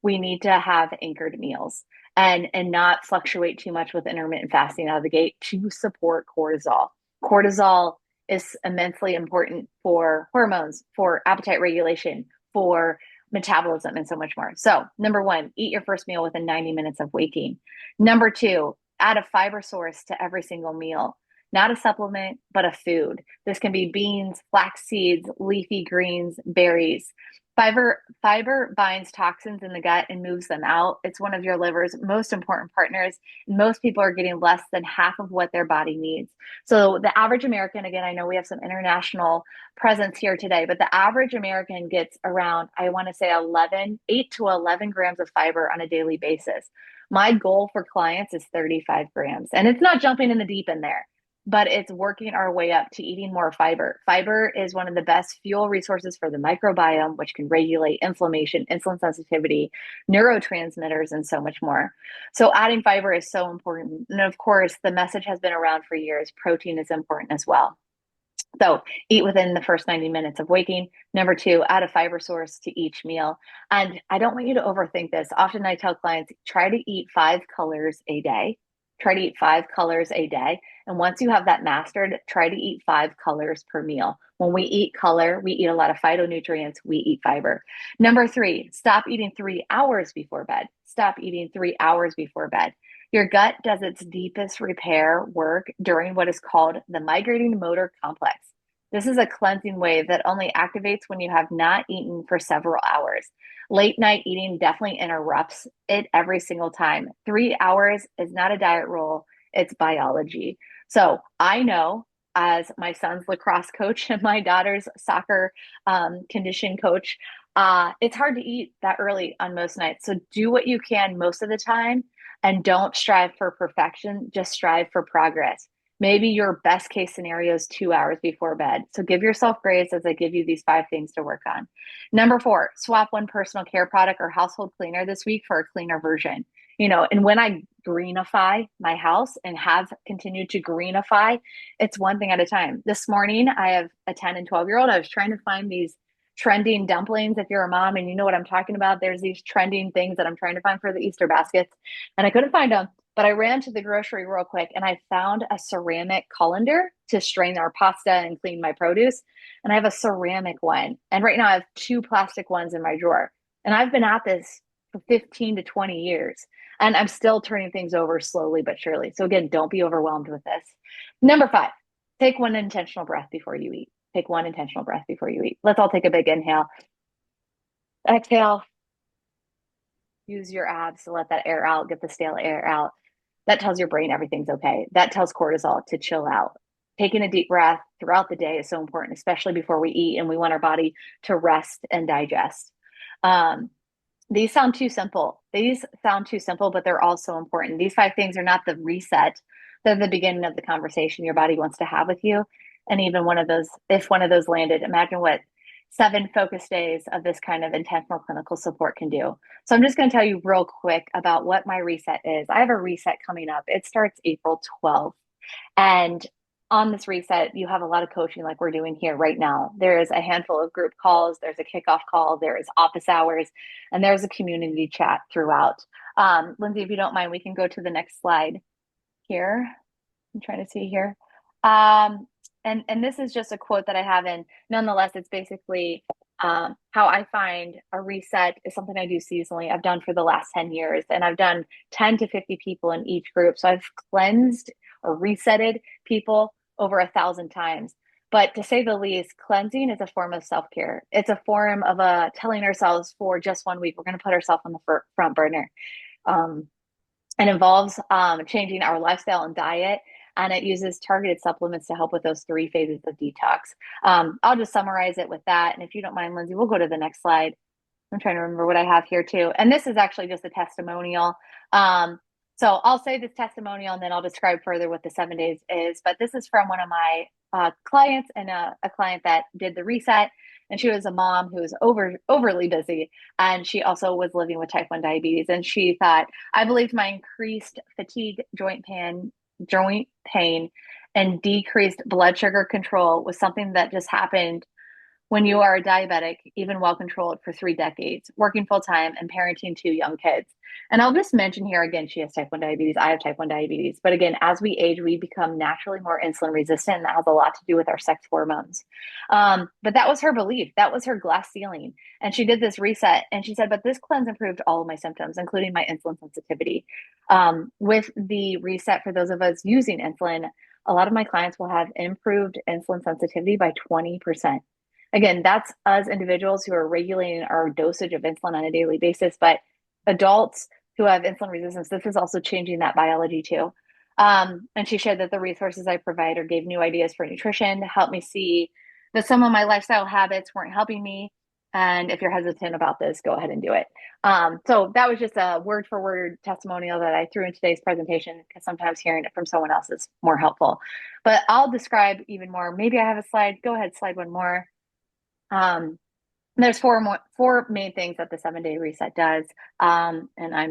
we need to have anchored meals and not fluctuate too much with intermittent fasting out of the gate to support cortisol. Cortisol is immensely important for hormones, for appetite regulation, for metabolism, and so much more. So, number one, eat your first meal within 90 minutes of waking. Number two, add a fiber source to every single meal, not a supplement, but a food. This can be beans, flax seeds, leafy greens, berries. Fiber binds toxins in the gut and moves them out. It's one of your liver's most important partners. Most people are getting less than half of what their body needs. So the average American, again, I know we have some international presence here today, but the average American gets around, I want to say 8 to 11 grams of fiber on a daily basis. My goal for clients is 35 grams. And it's not jumping in the deep end there, but it's working our way up to eating more fiber. Fiber is one of the best fuel resources for the microbiome, which can regulate inflammation, insulin sensitivity, neurotransmitters, and so much more. So adding fiber is so important. And of course, the message has been around for years. Protein is important as well. So eat within the first 90 minutes of waking. Number two, add a fiber source to each meal. And I don't want you to overthink this. Often I tell clients, try to eat 5 colors a day. Try to eat 5 colors a day. And once you have that mastered, try to eat 5 colors per meal. When we eat color, we eat a lot of phytonutrients, we eat fiber. Number three, stop eating 3 hours before bed. Stop eating 3 hours before bed. Your gut does its deepest repair work during what is called the migrating motor complex. This is a cleansing wave that only activates when you have not eaten for several hours. Late night eating definitely interrupts it every single time. 3 hours is not a diet rule, it's biology. So I know as my son's lacrosse coach and my daughter's soccer condition coach, it's hard to eat that early on most nights. So do what you can most of the time and don't strive for perfection, just strive for progress. Maybe your best case scenario is 2 hours before bed. So give yourself grace as I give you these 5 things to work on. Number four, swap one personal care product or household cleaner this week for a cleaner version. And when I greenify my house and have continued to greenify, it's one thing at a time. This morning, I have a 10 and 12-year-old. I was trying to find these trending dumplings. If you're a mom and you know what I'm talking about, there's these trending things that I'm trying to find for the Easter baskets, and I couldn't find them. But I ran to the grocery real quick and I found a ceramic colander to strain our pasta and clean my produce. And I have a ceramic one. And right now I have 2 plastic ones in my drawer. And I've been at this for 15 to 20 years. And I'm still turning things over slowly but surely. So again, don't be overwhelmed with this. Number five, take one intentional breath before you eat. Take one intentional breath before you eat. Let's all take a big inhale. Exhale. Use your abs to let that air out, get the stale air out. That tells your brain everything's okay. That tells cortisol to chill out. Taking a deep breath throughout the day is so important, especially before we eat and we want our body to rest and digest. These sound too simple. But they're also important. These 5 things are not the reset. They're the beginning of the conversation your body wants to have with you. And even if one of those landed, imagine what 7 focus days of this kind of intentional clinical support can do. So I'm just going to tell you real quick about what my reset is. I have a reset coming up. It starts April 12th. And on this reset, you have a lot of coaching like we're doing here right now. There is a handful of group calls, there's a kickoff call, there is office hours, and there's a community chat throughout. Lindsay, if you don't mind, we can go to the next slide here. I'm trying to see here. And this is just a quote that I have, and nonetheless, it's basically how I find a reset is something I do seasonally. I've done for the last 10 years, and I've done 10 to 50 people in each group. So I've cleansed or resetted people over 1,000 times. But to say the least, cleansing is a form of self-care. It's a form of telling ourselves for just one week, we're going to put ourselves on the front burner. It involves changing our lifestyle and diet, and it uses targeted supplements to help with those 3 phases of detox. I'll just summarize it with that. And if you don't mind, Lindsay, we'll go to the next slide. I'm trying to remember what I have here too. And this is actually just a testimonial. So So I'll say this testimonial and then I'll describe further what the 7 days is. But this is from one of my clients and a client that did the reset. And she was a mom who was overly busy. And she also was living with type 1 diabetes. And she thought, I believed my increased fatigue, joint pain, and decreased blood sugar control was something that just happened when you are a diabetic, even well controlled for 3 decades, working full time and parenting 2 young kids. And I'll just mention here again, she has type 1 diabetes. I have type 1 diabetes. But again, as we age, we become naturally more insulin resistant. And that has a lot to do with our sex hormones. But that was her belief. That was her glass ceiling. And she did this reset. And she said, but this cleanse improved all of my symptoms, including my insulin sensitivity. With the reset, for those of us using insulin, a lot of my clients will have improved insulin sensitivity by 20%. Again, that's us individuals who are regulating our dosage of insulin on a daily basis, but adults who have insulin resistance, this is also changing that biology too. And she shared that the resources I provide or gave new ideas for nutrition to help me see that some of my lifestyle habits weren't helping me. And if you're hesitant about this, go ahead and do it. So that was just a word for word testimonial that I threw in today's presentation because sometimes hearing it from someone else is more helpful. But I'll describe even more. Maybe I have a slide. Go ahead, slide one more. Um, there's four main things that the 7 day reset does. And I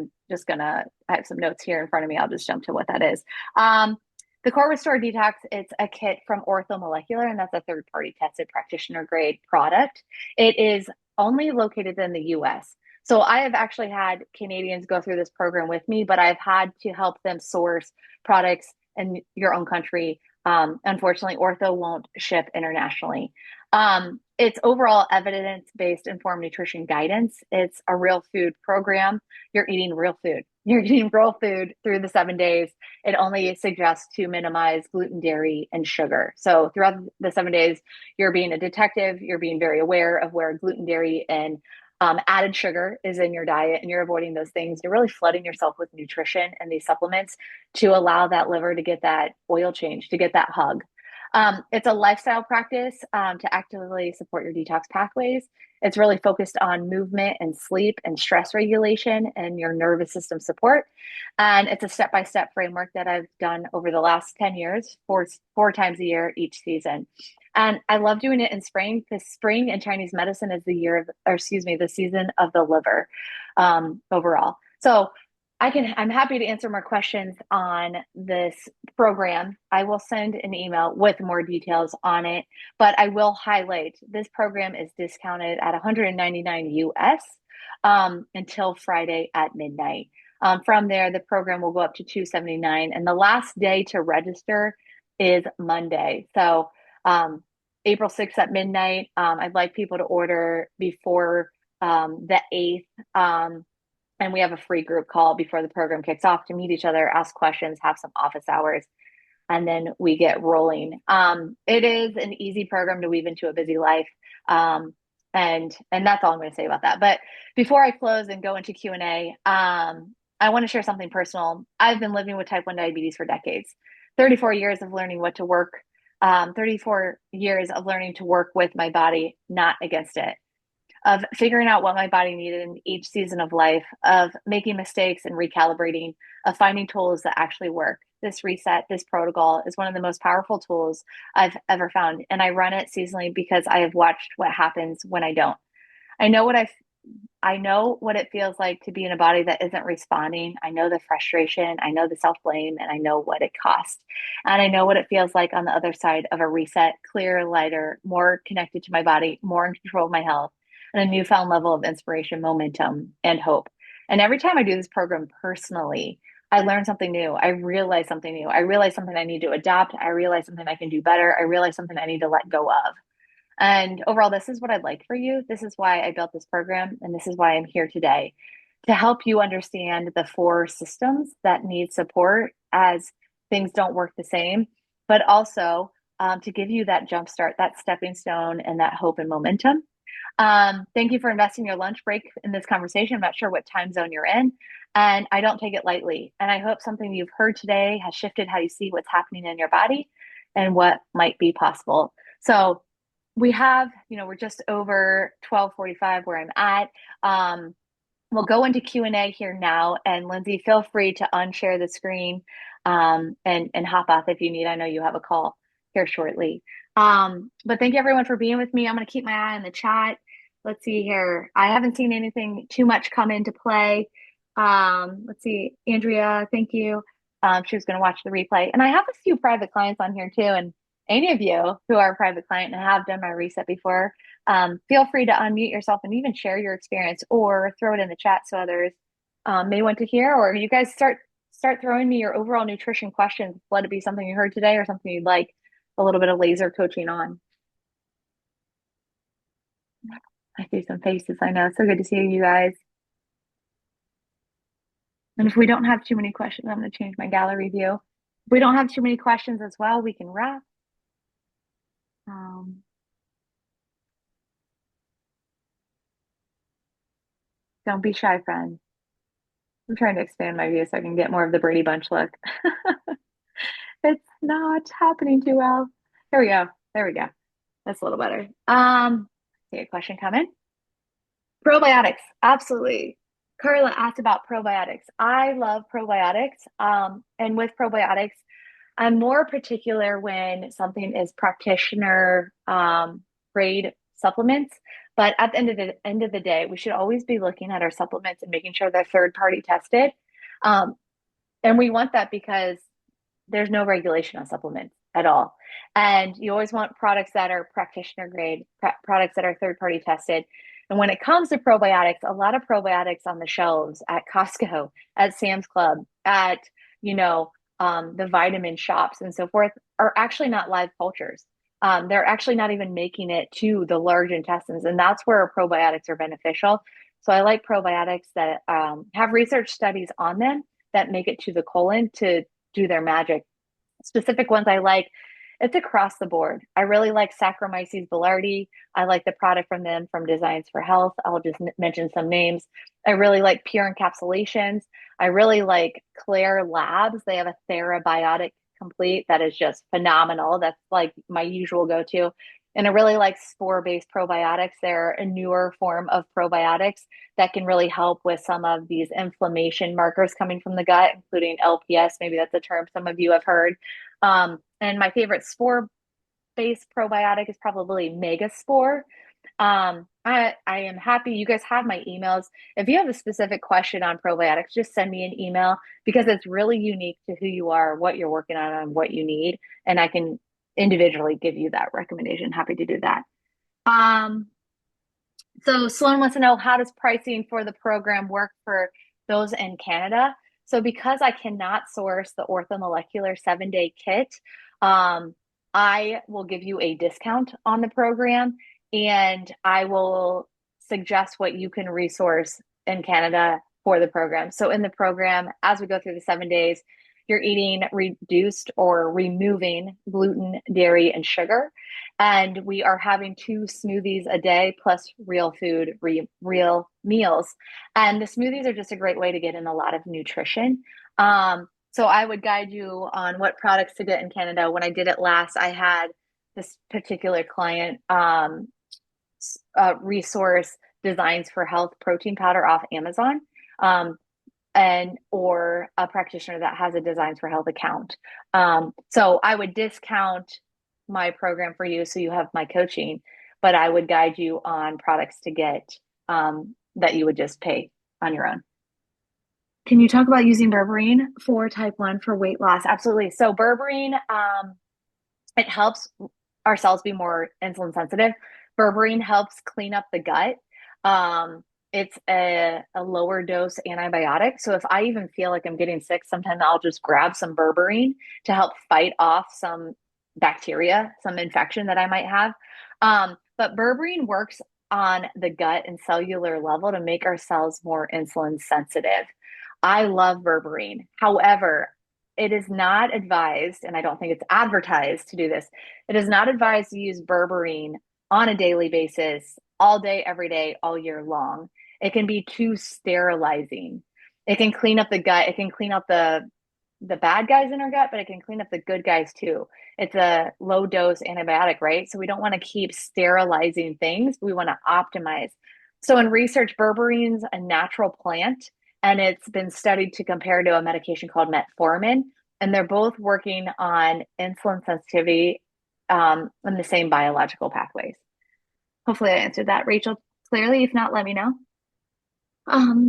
have some notes here in front of me. I'll just jump to what that is. The Core Restore Detox, it's a kit from Orthomolecular, and that's a third party tested practitioner grade product. It is only located in the US. So I have actually had Canadians go through this program with me, but I've had to help them source products in your own country. Unfortunately, Ortho won't ship internationally. It's overall evidence-based informed nutrition guidance. It's a real food program. You're eating real food. You're eating real food through the 7 days. It only suggests to minimize gluten, dairy, and sugar. So throughout the 7 days, you're being a detective. You're being very aware of where gluten, dairy, and added sugar is in your diet, and you're avoiding those things. You're really flooding yourself with nutrition and these supplements to allow that liver to get that oil change, to get that hug. It's a lifestyle practice to actively support your detox pathways. It's really focused on movement and sleep and stress regulation and your nervous system support. And it's a step by step framework that I've done over the last 10 years, four times a year each season. And I love doing it in spring because spring in Chinese medicine is the season of the liver overall. So I'm happy to answer more questions on this program. I will send an email with more details on it, but I will highlight this program is discounted at 199 US until Friday at midnight. From there, the program will go up to 279, and the last day to register is Monday. So April 6th at midnight. I'd like people to order before the 8th. And we have a free group call before the program kicks off to meet each other, ask questions, have some office hours, and then we get rolling. It is an easy program to weave into a busy life. And that's all I'm going to say about that. But before I close and go into Q&A, I want to share something personal. I've been living with type 1 diabetes for decades, 34 years of learning what to work, 34 years of learning to work with my body, not against it, of figuring out what my body needed in each season of life, of making mistakes and recalibrating, of finding tools that actually work. This reset, this protocol is one of the most powerful tools I've ever found. And I run it seasonally because I have watched what happens when I don't. I know what I know what it feels like to be in a body that isn't responding. I know the frustration, I know the self-blame, and I know what it costs. And I know what it feels like on the other side of a reset, clearer, lighter, more connected to my body, more in control of my health, and a newfound level of inspiration, momentum, and hope. And every time I do this program personally, I learn something new. I realize something new. I realize something I need to adopt. I realize something I can do better. I realize something I need to let go of. And overall, this is what I'd like for you. This is why I built this program. And this is why I'm here today to help you understand the four systems that need support as things don't work the same, but also to give you that jump start, that stepping stone, and that hope and momentum. Thank you for investing your lunch break in this conversation. I'm not sure what time zone you're in, and I don't take it lightly. And I hope something you've heard today has shifted how you see what's happening in your body and what might be possible. So we have, we're just over 12:45 where I'm at. we'll go into Q&A here now. And Lindsay, feel free to unshare the screen and hop off if you need. I know you have a call here shortly. But thank you everyone for being with me. I'm going to keep my eye on the chat. Let's see here. I haven't seen anything too much come into play. Let's see. Andrea, thank you. She was going to watch the replay. And I have a few private clients on here too. And any of you who are a private client and have done my reset before, feel free to unmute yourself and even share your experience or throw it in the chat so others may want to hear. Or you guys start throwing me your overall nutrition questions. Let it be something you heard today or something you'd like a little bit of laser coaching on. I see some faces. I know. So good to see you guys. And if we don't have too many questions, I'm going to change my gallery view. If we don't have too many questions as well, we can wrap. Don't be shy, friend. I'm trying to expand my view so I can get more of the Brady Bunch look. It's not happening too well. There we go. There we go. That's a little better. See a question coming. Probiotics, absolutely. Carla asked about probiotics. I love probiotics. And with probiotics, I'm more particular when something is practitioner grade supplements. But at the end of the day, we should always be looking at our supplements and making sure they're third party tested. Um, and we want that because there's no regulation on supplements at all. And you always want products that are practitioner grade, products that are third party tested. And when it comes to probiotics, a lot of probiotics on the shelves at Costco, at Sam's Club, at, the vitamin shops and so forth are actually not live cultures. They're actually not even making it to the large intestines. And that's where probiotics are beneficial. So I like probiotics that have research studies on them that make it to the colon to do their magic. Specific ones I like, it's across the board. I really like Saccharomyces boulardii. I like the product from them from Designs for Health. I'll just mention some names. I really like Pure Encapsulations. I really like Claire Labs. They have a Therabiotic Complete that is just phenomenal. That's like my usual go-to. And I really like spore-based probiotics. They're a newer form of probiotics that can really help with some of these inflammation markers coming from the gut, including LPS. Maybe that's a term some of you have heard. And my favorite spore-based probiotic is probably Megaspore. I am happy you guys have my emails. If you have a specific question on probiotics, just send me an email because it's really unique to who you are, what you're working on, and what you need. And I can individually give you that recommendation. Happy to do that. So Sloan wants to know, how does pricing for the program work for those in Canada? So because I cannot source the orthomolecular 7-day kit, I will give you a discount on the program and I will suggest what you can resource in Canada for the program. So in the program, as we go through the 7 days, you're eating reduced or removing gluten, dairy, and sugar. And we are having 2 smoothies a day plus real food, real meals. And the smoothies are just a great way to get in a lot of nutrition. So I would guide you on what products to get in Canada. When I did it last, I had this particular client resource Designs for Health protein powder off Amazon. And or a practitioner that has a Designs for Health account. So I would discount my program for you so you have my coaching, but I would guide you on products to get that you would just pay on your own. Can you talk about using berberine for type 1 for weight loss? Absolutely. So berberine, it helps our cells be more insulin sensitive. Berberine helps clean up the gut. It's a lower dose antibiotic. So if I even feel like I'm getting sick, sometimes I'll just grab some berberine to help fight off some bacteria, some infection that I might have. But berberine works on the gut and cellular level to make our cells more insulin sensitive. I love berberine. However, it is not advised, and I don't think it's advertised to do this. It is not advised to use berberine on a daily basis, all day, every day, all year long. It can be too sterilizing. It can clean up the gut. It can clean up the bad guys in our gut, but it can clean up the good guys too. It's a low dose antibiotic, right? So we don't want to keep sterilizing things. We want to optimize. So in research, berbeриne's a natural plant, and it's been studied to compare to a medication called metformin, and they're both working on insulin sensitivity in the same biological pathways. Hopefully, I answered that, Rachel, clearly. If not, let me know.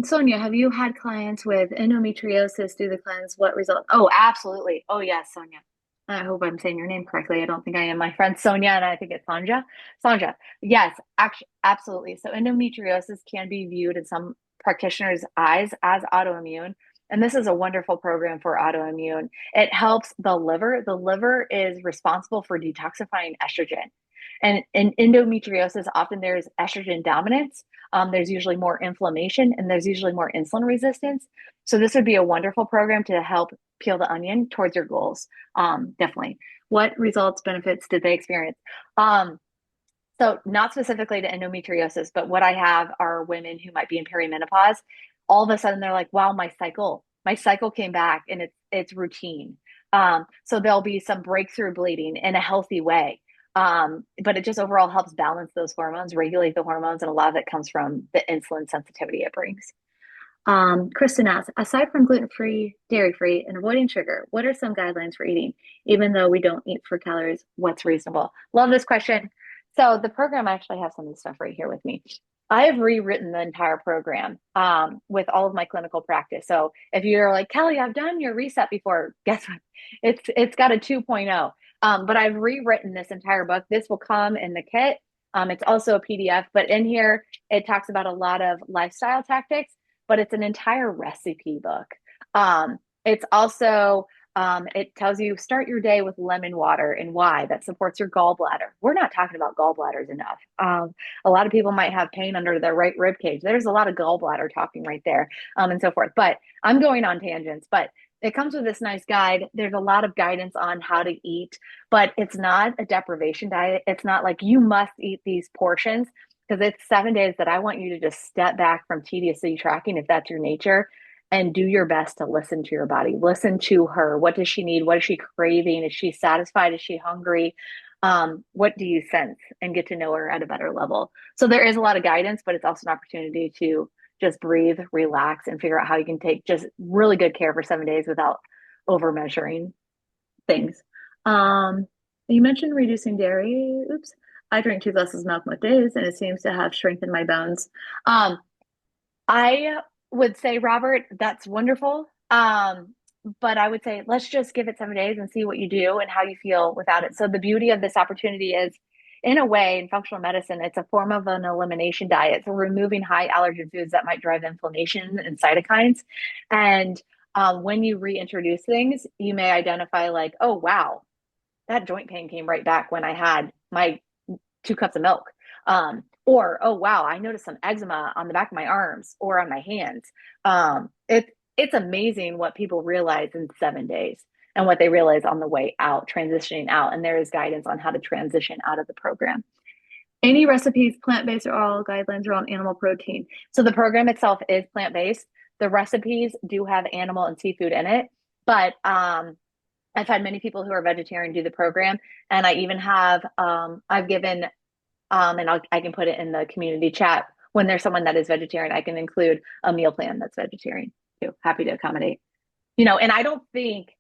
Sonia, have you had clients with endometriosis through the cleanse? What result? Oh, absolutely. Oh, yes, Sonia. I hope I'm saying your name correctly. I don't think I am. My friend Sonia, and I think it's Sanja. Sanja. Yes, actually, absolutely. So endometriosis can be viewed in some practitioners' eyes as autoimmune. And this is a wonderful program for autoimmune. It helps the liver. The liver is responsible for detoxifying estrogen. And in endometriosis, often there's estrogen dominance. There's usually more inflammation and there's usually more insulin resistance. So this would be a wonderful program to help peel the onion towards your goals. Definitely. What results, benefits did they experience? So not specifically to endometriosis, but what I have are women who might be in perimenopause. All of a sudden they're like, wow, my cycle came back and it's routine. So there'll be some breakthrough bleeding in a healthy way. But it just overall helps balance those hormones, regulate the hormones, and a lot of it comes from the insulin sensitivity it brings. Kristen asks, aside from gluten-free, dairy-free, and avoiding sugar, what are some guidelines for eating? Even though we don't eat for calories, what's reasonable? Love this question. So the program, I actually have some of this stuff right here with me. I have rewritten the entire program with all of my clinical practice. So if you're like, Kelly, I've done your reset before, guess what? It's got a 2.0. But I've rewritten this entire book. This will come in the kit. It's also a PDF, but in here it talks about a lot of lifestyle tactics, but it's an entire recipe book. It's also it tells you start your day with lemon water and why that supports your gallbladder. We're not talking about gallbladders enough. A lot of people might have pain under their right rib cage. There's a lot of gallbladder talking right there, and so forth. But I'm going on tangents. But it comes with this nice guide. There's a lot of guidance on how to eat, but it's not a deprivation diet. It's not like you must eat these portions because it's 7 days that I want you to just step back from tediously tracking if that's your nature and do your best to listen to your body. Listen to her. What does she need? What is she craving? Is she satisfied? Is she hungry? What do you sense? And get to know her at a better level. So there is a lot of guidance, but it's also an opportunity to just breathe, relax, and figure out how you can take just really good care for 7 days without over measuring things. You mentioned reducing dairy. Oops. I drink 2 glasses of milk most days, and it seems to have strengthened my bones. I would say, Robert, that's wonderful. But I would say let's just give it 7 days and see what you do and how you feel without it. So the beauty of this opportunity is, in a way, in functional medicine, it's a form of an elimination diet. So removing high allergen foods that might drive inflammation and cytokines. And when you reintroduce things, you may identify like, oh wow, that joint pain came right back when I had my 2 cups of milk. Or, oh wow, I noticed some eczema on the back of my arms or on my hands. It's amazing what people realize in 7 days and what they realize on the way out, transitioning out. And there is guidance on how to transition out of the program. Any recipes, plant-based or all guidelines around animal protein. So the program itself is plant-based. The recipes do have animal and seafood in it, but I've had many people who are vegetarian do the program, and I even have I've given and I can put it in the community chat. When there's someone that is vegetarian, I can include a meal plan that's vegetarian too. Happy to accommodate. And I don't think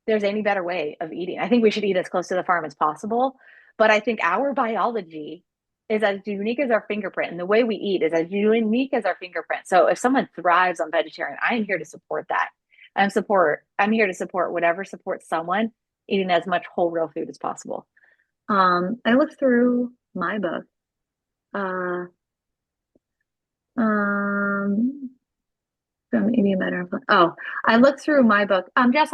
there's any better way of eating. I think we should eat as close to the farm as possible. But I think our biology is as unique as our fingerprint, and the way we eat is as unique as our fingerprint. So if someone thrives on vegetarian, I am here to support that. I'm here to support whatever supports someone eating as much whole real food as possible. I looked through my book. Uh, from eating better. Oh, I looked through my book. Jess,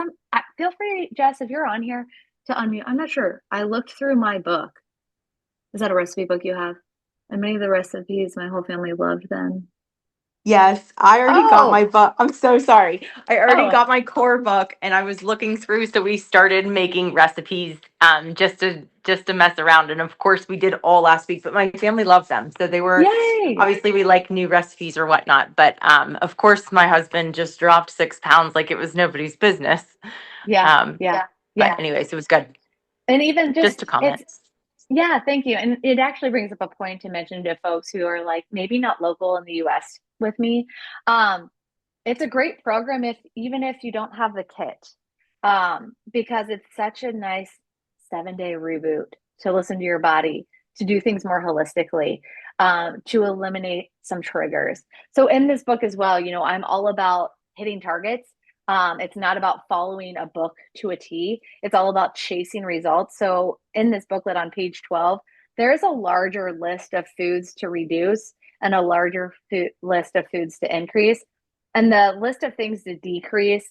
feel free, Jess, if you're on here to unmute. I'm not sure. I looked through my book. Is that a recipe book you have? And many of the recipes my whole family loved then. Yes, I already got my Oh, book. I'm so sorry. I already oh, got my core book and I was looking through, so we started making recipes just to mess around. And of course we did all last week, but my family loves them. So they were yay. obviously we like new recipes or whatnot. But of course my husband just dropped 6 pounds like it was nobody's business. Yeah, Um yeah, but yeah. anyways, it was good. And even Just just a comment. Yeah, thank you. And it actually brings up a point to mention to folks who are like maybe not local in the US with me. Um, it's a great program if even if you don't have the kit, because it's such a nice 7-day reboot to listen to your body, to do things more holistically, to eliminate some triggers. So in this book as well, I'm all about hitting targets. It's not about following a book to a T. It's all about chasing results. So in this booklet on page 12, there is a larger list of foods to reduce and a larger list of foods to increase. And the list of things to decrease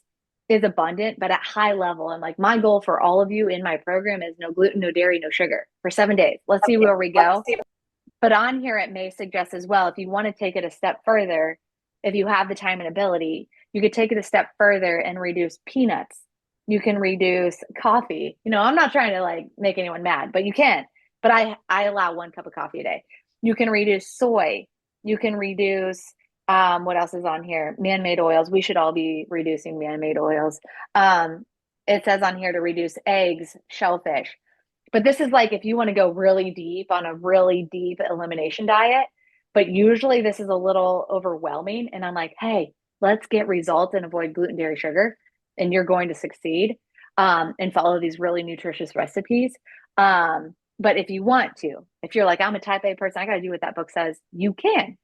is abundant, but at high level. And like my goal for all of you in my program is no gluten, no dairy, no sugar for 7 days. Let's see where we go. But on here, it may suggest as well, if you want to take it a step further, if you have the time and ability, you could take it a step further and reduce peanuts. You can reduce coffee. I'm not trying to like make anyone mad, but you can. But I allow 1 cup of coffee a day. You can reduce soy. You can reduce what else is on here? Man-made oils. We should all be reducing man-made oils. It says on here to reduce eggs, shellfish. But this is like if you want to go really deep on a really deep elimination diet, but usually this is a little overwhelming. And I'm like, hey, let's get results and avoid gluten, dairy, sugar, and you're going to succeed, and follow these really nutritious recipes. But if you want to, if you're like, I'm a type A person, I got to do what that book says, you can.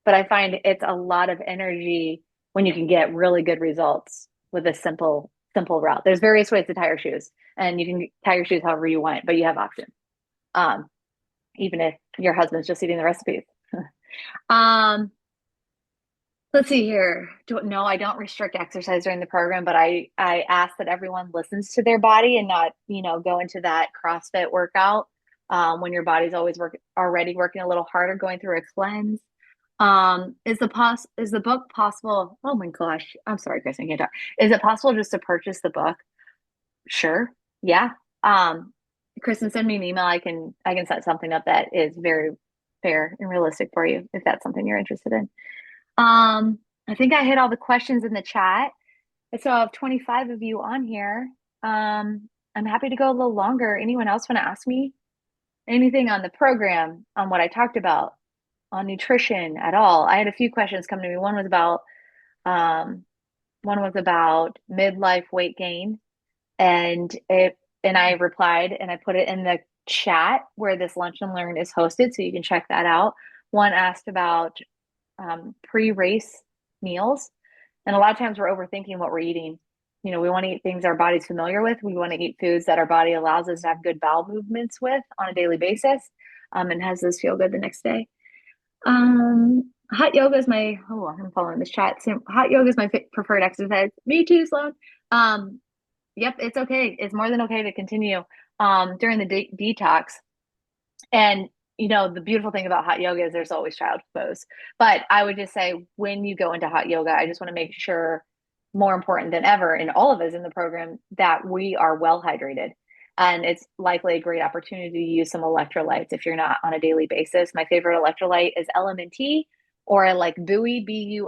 But I find it's a lot of energy when you can get really good results with a simple route. There's various ways to tie your shoes, and you can tie your shoes however you want, but you have options. Um, Even if your husband's just eating the recipes. um, let's see here. No, I don't restrict exercise during the program, but I ask that everyone listens to their body and not, go into that CrossFit workout when your body's already working a little harder, going through a cleanse. Is the book possible? Oh my gosh. I'm sorry, Chris, I can't talk. Is it possible just to purchase the book? Sure. Yeah. Um, Kristen, send me an email. I can set something up that is very fair and realistic for you if that's something you're interested in. I think I hit all the questions in the chat. So I have 25 of you on here. I'm happy to go a little longer. Anyone else want to ask me anything on the program, on what I talked about, on nutrition at all? I had a few questions come to me. Um, one was about midlife weight gain, and I replied and I put it in the chat where this lunch and learn is hosted, so you can check that out. One asked about pre-race meals, and a lot of times we're overthinking what we're eating. We want to eat things our body's familiar with. We want to eat foods that our body allows us to have good bowel movements with on a daily basis, and has us feel good the next day. Hot yoga is I'm following this chat. So hot yoga is my preferred exercise. Me too, Sloan. Yep, it's okay. It's more than okay to continue during the detox. And the beautiful thing about hot yoga is there's always child pose. But I would just say when you go into hot yoga, I just want to make sure, more important than ever, in all of us in the program, that we are well hydrated. And it's likely a great opportunity to use some electrolytes if you're not on a daily basis. My favorite electrolyte is LMNT, or like Buoy, Buoy,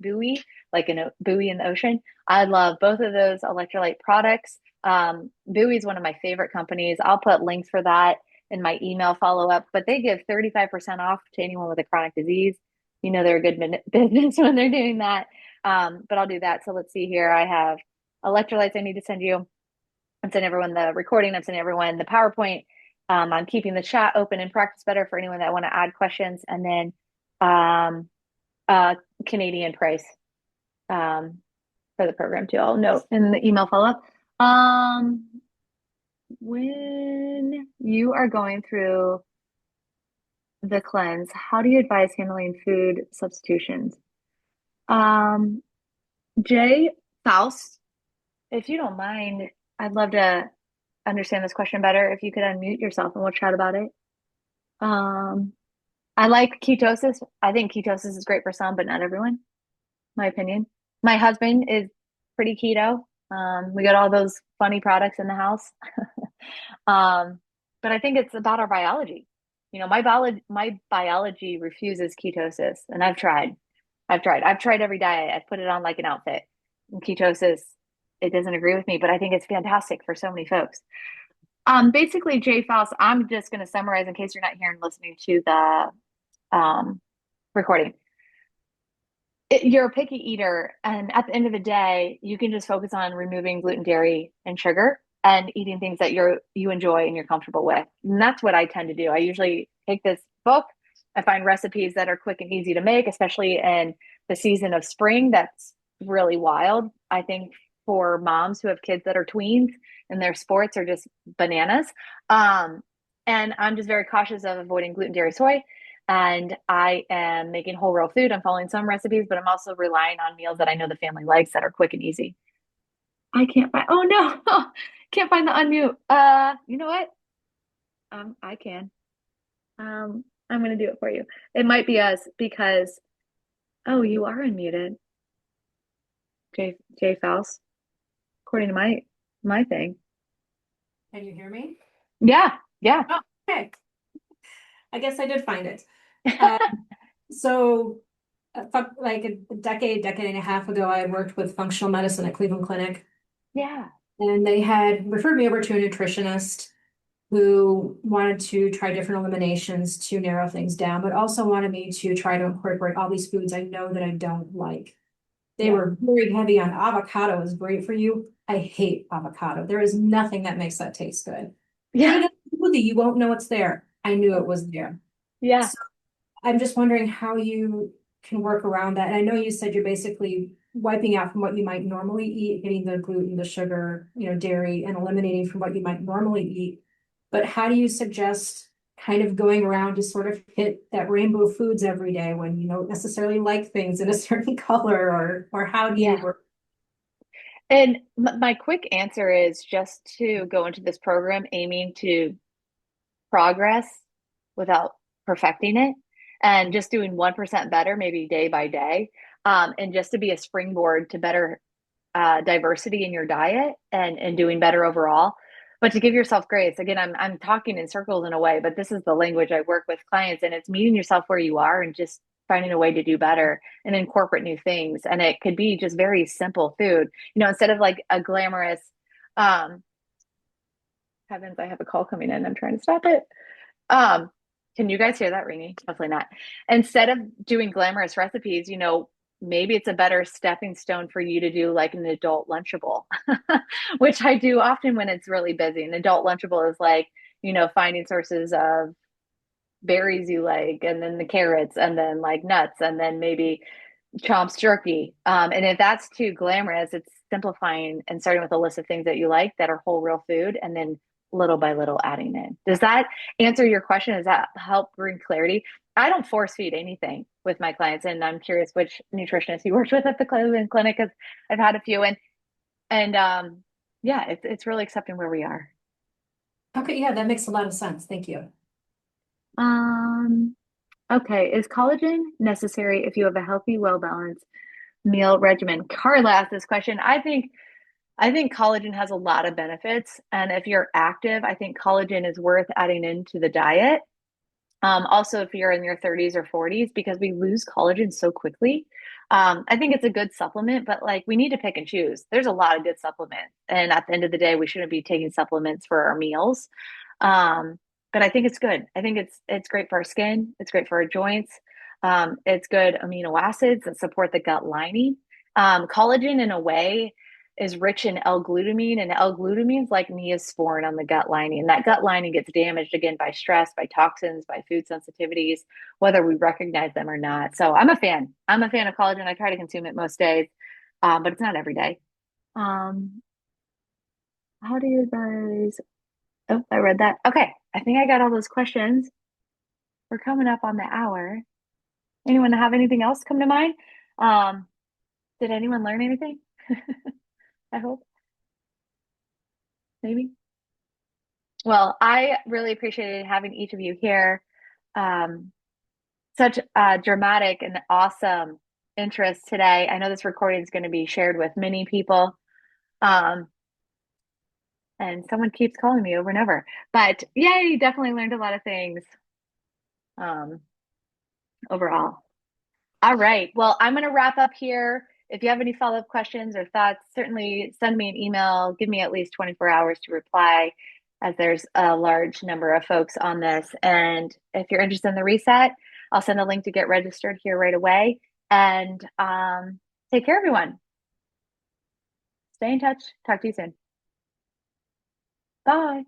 Buoy, like in a buoy in the ocean. I love both of those electrolyte products. Buoy is one of my favorite companies. I'll put links for that in my email follow up, but they give 35% off to anyone with a chronic disease. They're a good business when they're doing that. But I'll do that. So let's see here. I have electrolytes I need to send you. I'm sending everyone the recording. I'm sending everyone the PowerPoint. I'm keeping the chat open and Practice Better for anyone that want to add questions. And then Canadian price for the program too. I'll note in the email follow up. When you are going through the cleanse, how do you advise handling food substitutions? Jay Faust, if you don't mind, I'd love to understand this question better. If you could unmute yourself and we'll chat about it. I like ketosis. I think ketosis is great for some, but not everyone, my opinion. My husband is pretty keto. We got all those funny products in the house. But I think it's about our biology. My biology refuses ketosis, and I've tried every diet. I've put it on like an outfit. And ketosis, it doesn't agree with me, but I think it's fantastic for so many folks. Basically, Jay Faust, I'm just going to summarize in case you're not here and listening to the recording. You're a picky eater, and at the end of the day, you can just focus on removing gluten, dairy, and sugar, and eating things that you enjoy and you're comfortable with. And that's what I tend to do. I usually take this book, I find recipes that are quick and easy to make, especially in the season of spring. That's really wild. I think for moms who have kids that are tweens and their sports are just bananas. Um, and I'm just very cautious of avoiding gluten, dairy, soy, and I am making whole real food. I'm following some recipes, but I'm also relying on meals that I know the family likes that are quick and easy. I can't find, oh no, can't find the unmute. You know what? I can. I'm gonna do it for you. It might be us because, oh, you are unmuted. Jay Faust, according to my thing. Can you hear me? Yeah, yeah. Oh, okay. I guess I did find it. Um, so, like a decade and a half ago, I had worked with functional medicine at Cleveland Clinic, Yeah. and they had referred me over to a nutritionist who wanted to try different eliminations to narrow things down, but also wanted me to try to incorporate all these foods I know that I don't like. They Yeah. were very heavy on avocado is great for you. I hate avocado. There is nothing that makes that taste good. Put Yeah. it in a smoothie, you won't know it's there. I knew it was there. Yeah. So I'm just wondering how you can work around that. And I know you said you're basically wiping out from what you might normally eat, getting the gluten, the sugar, dairy, and eliminating from what you might normally eat. But how do you suggest kind of going around to sort of hit that rainbow foods every day when you don't necessarily like things in a certain color, or how do you Yeah. work? And my quick answer is just to go into this program aiming to progress without perfecting it and just doing 1% better, maybe day by day. And just to be a springboard to better diversity in your diet and doing better overall. But to give yourself grace, again, I'm talking in circles in a way, but this is the language I work with clients, and it's meeting yourself where you are and just finding a way to do better and incorporate new things. And it could be just very simple food, instead of like a glamorous, um, heavens, I have a call coming in. I'm trying to stop it. Um, can you guys hear that ringing? Hopefully not. Instead of doing glamorous recipes, maybe it's a better stepping stone for you to do like an adult lunchable, which I do often when it's really busy. An adult lunchable is like, finding sources of berries you like, and then the carrots, and then like nuts, and then maybe Chomp's jerky. And if that's too glamorous, it's simplifying and starting with a list of things that you like that are whole real food, and then little by little adding in. Does that answer your question? Does that help bring clarity? I don't force feed anything with my clients, and I'm curious which nutritionist you worked with at the Cleveland Clinic, because I've had a few, and yeah, it's really accepting where we are. Okay, yeah, that makes a lot of sense. Thank you. Um, okay, is collagen necessary if you have a healthy, well-balanced meal regimen? Carla asked this question. I think collagen has a lot of benefits, and if you're active, I think collagen is worth adding into the diet. Also, if you're in your 30s or 40s, because we lose collagen so quickly, I think it's a good supplement, but like we need to pick and choose. There's a lot of good supplements, and at the end of the day, we shouldn't be taking supplements for our meals. But I think it's good. I think it's great for our skin. It's great for our joints. It's good amino acids that support the gut lining. Collagen, in a way, is rich in L-glutamine, and L-glutamine is like Neosporin on the gut lining. And that gut lining gets damaged again by stress, by toxins, by food sensitivities, whether we recognize them or not. So I'm a fan. I'm a fan of collagen. I try to consume it most days, but it's not every day. Um, how do you guys? Oh, I read that. Okay, I think I got all those questions. We're coming up on the hour. Anyone have anything else come to mind? Um, did anyone learn anything? I hope. Maybe. Well, I really appreciated having each of you here. Um, Such dramatic and awesome interest today. I know this recording is going to be shared with many people. Um, and someone keeps calling me over and over. But yay, definitely learned a lot of things um, overall. All right. Well, I'm going to wrap up here. If you have any follow-up questions or thoughts, certainly send me an email. Give me at least 24 hours to reply. as there's a large number of folks on this. And if you're interested in the reset, I'll send a link to get registered here right away. And take care, everyone. Stay in touch. Talk to you soon. Bye.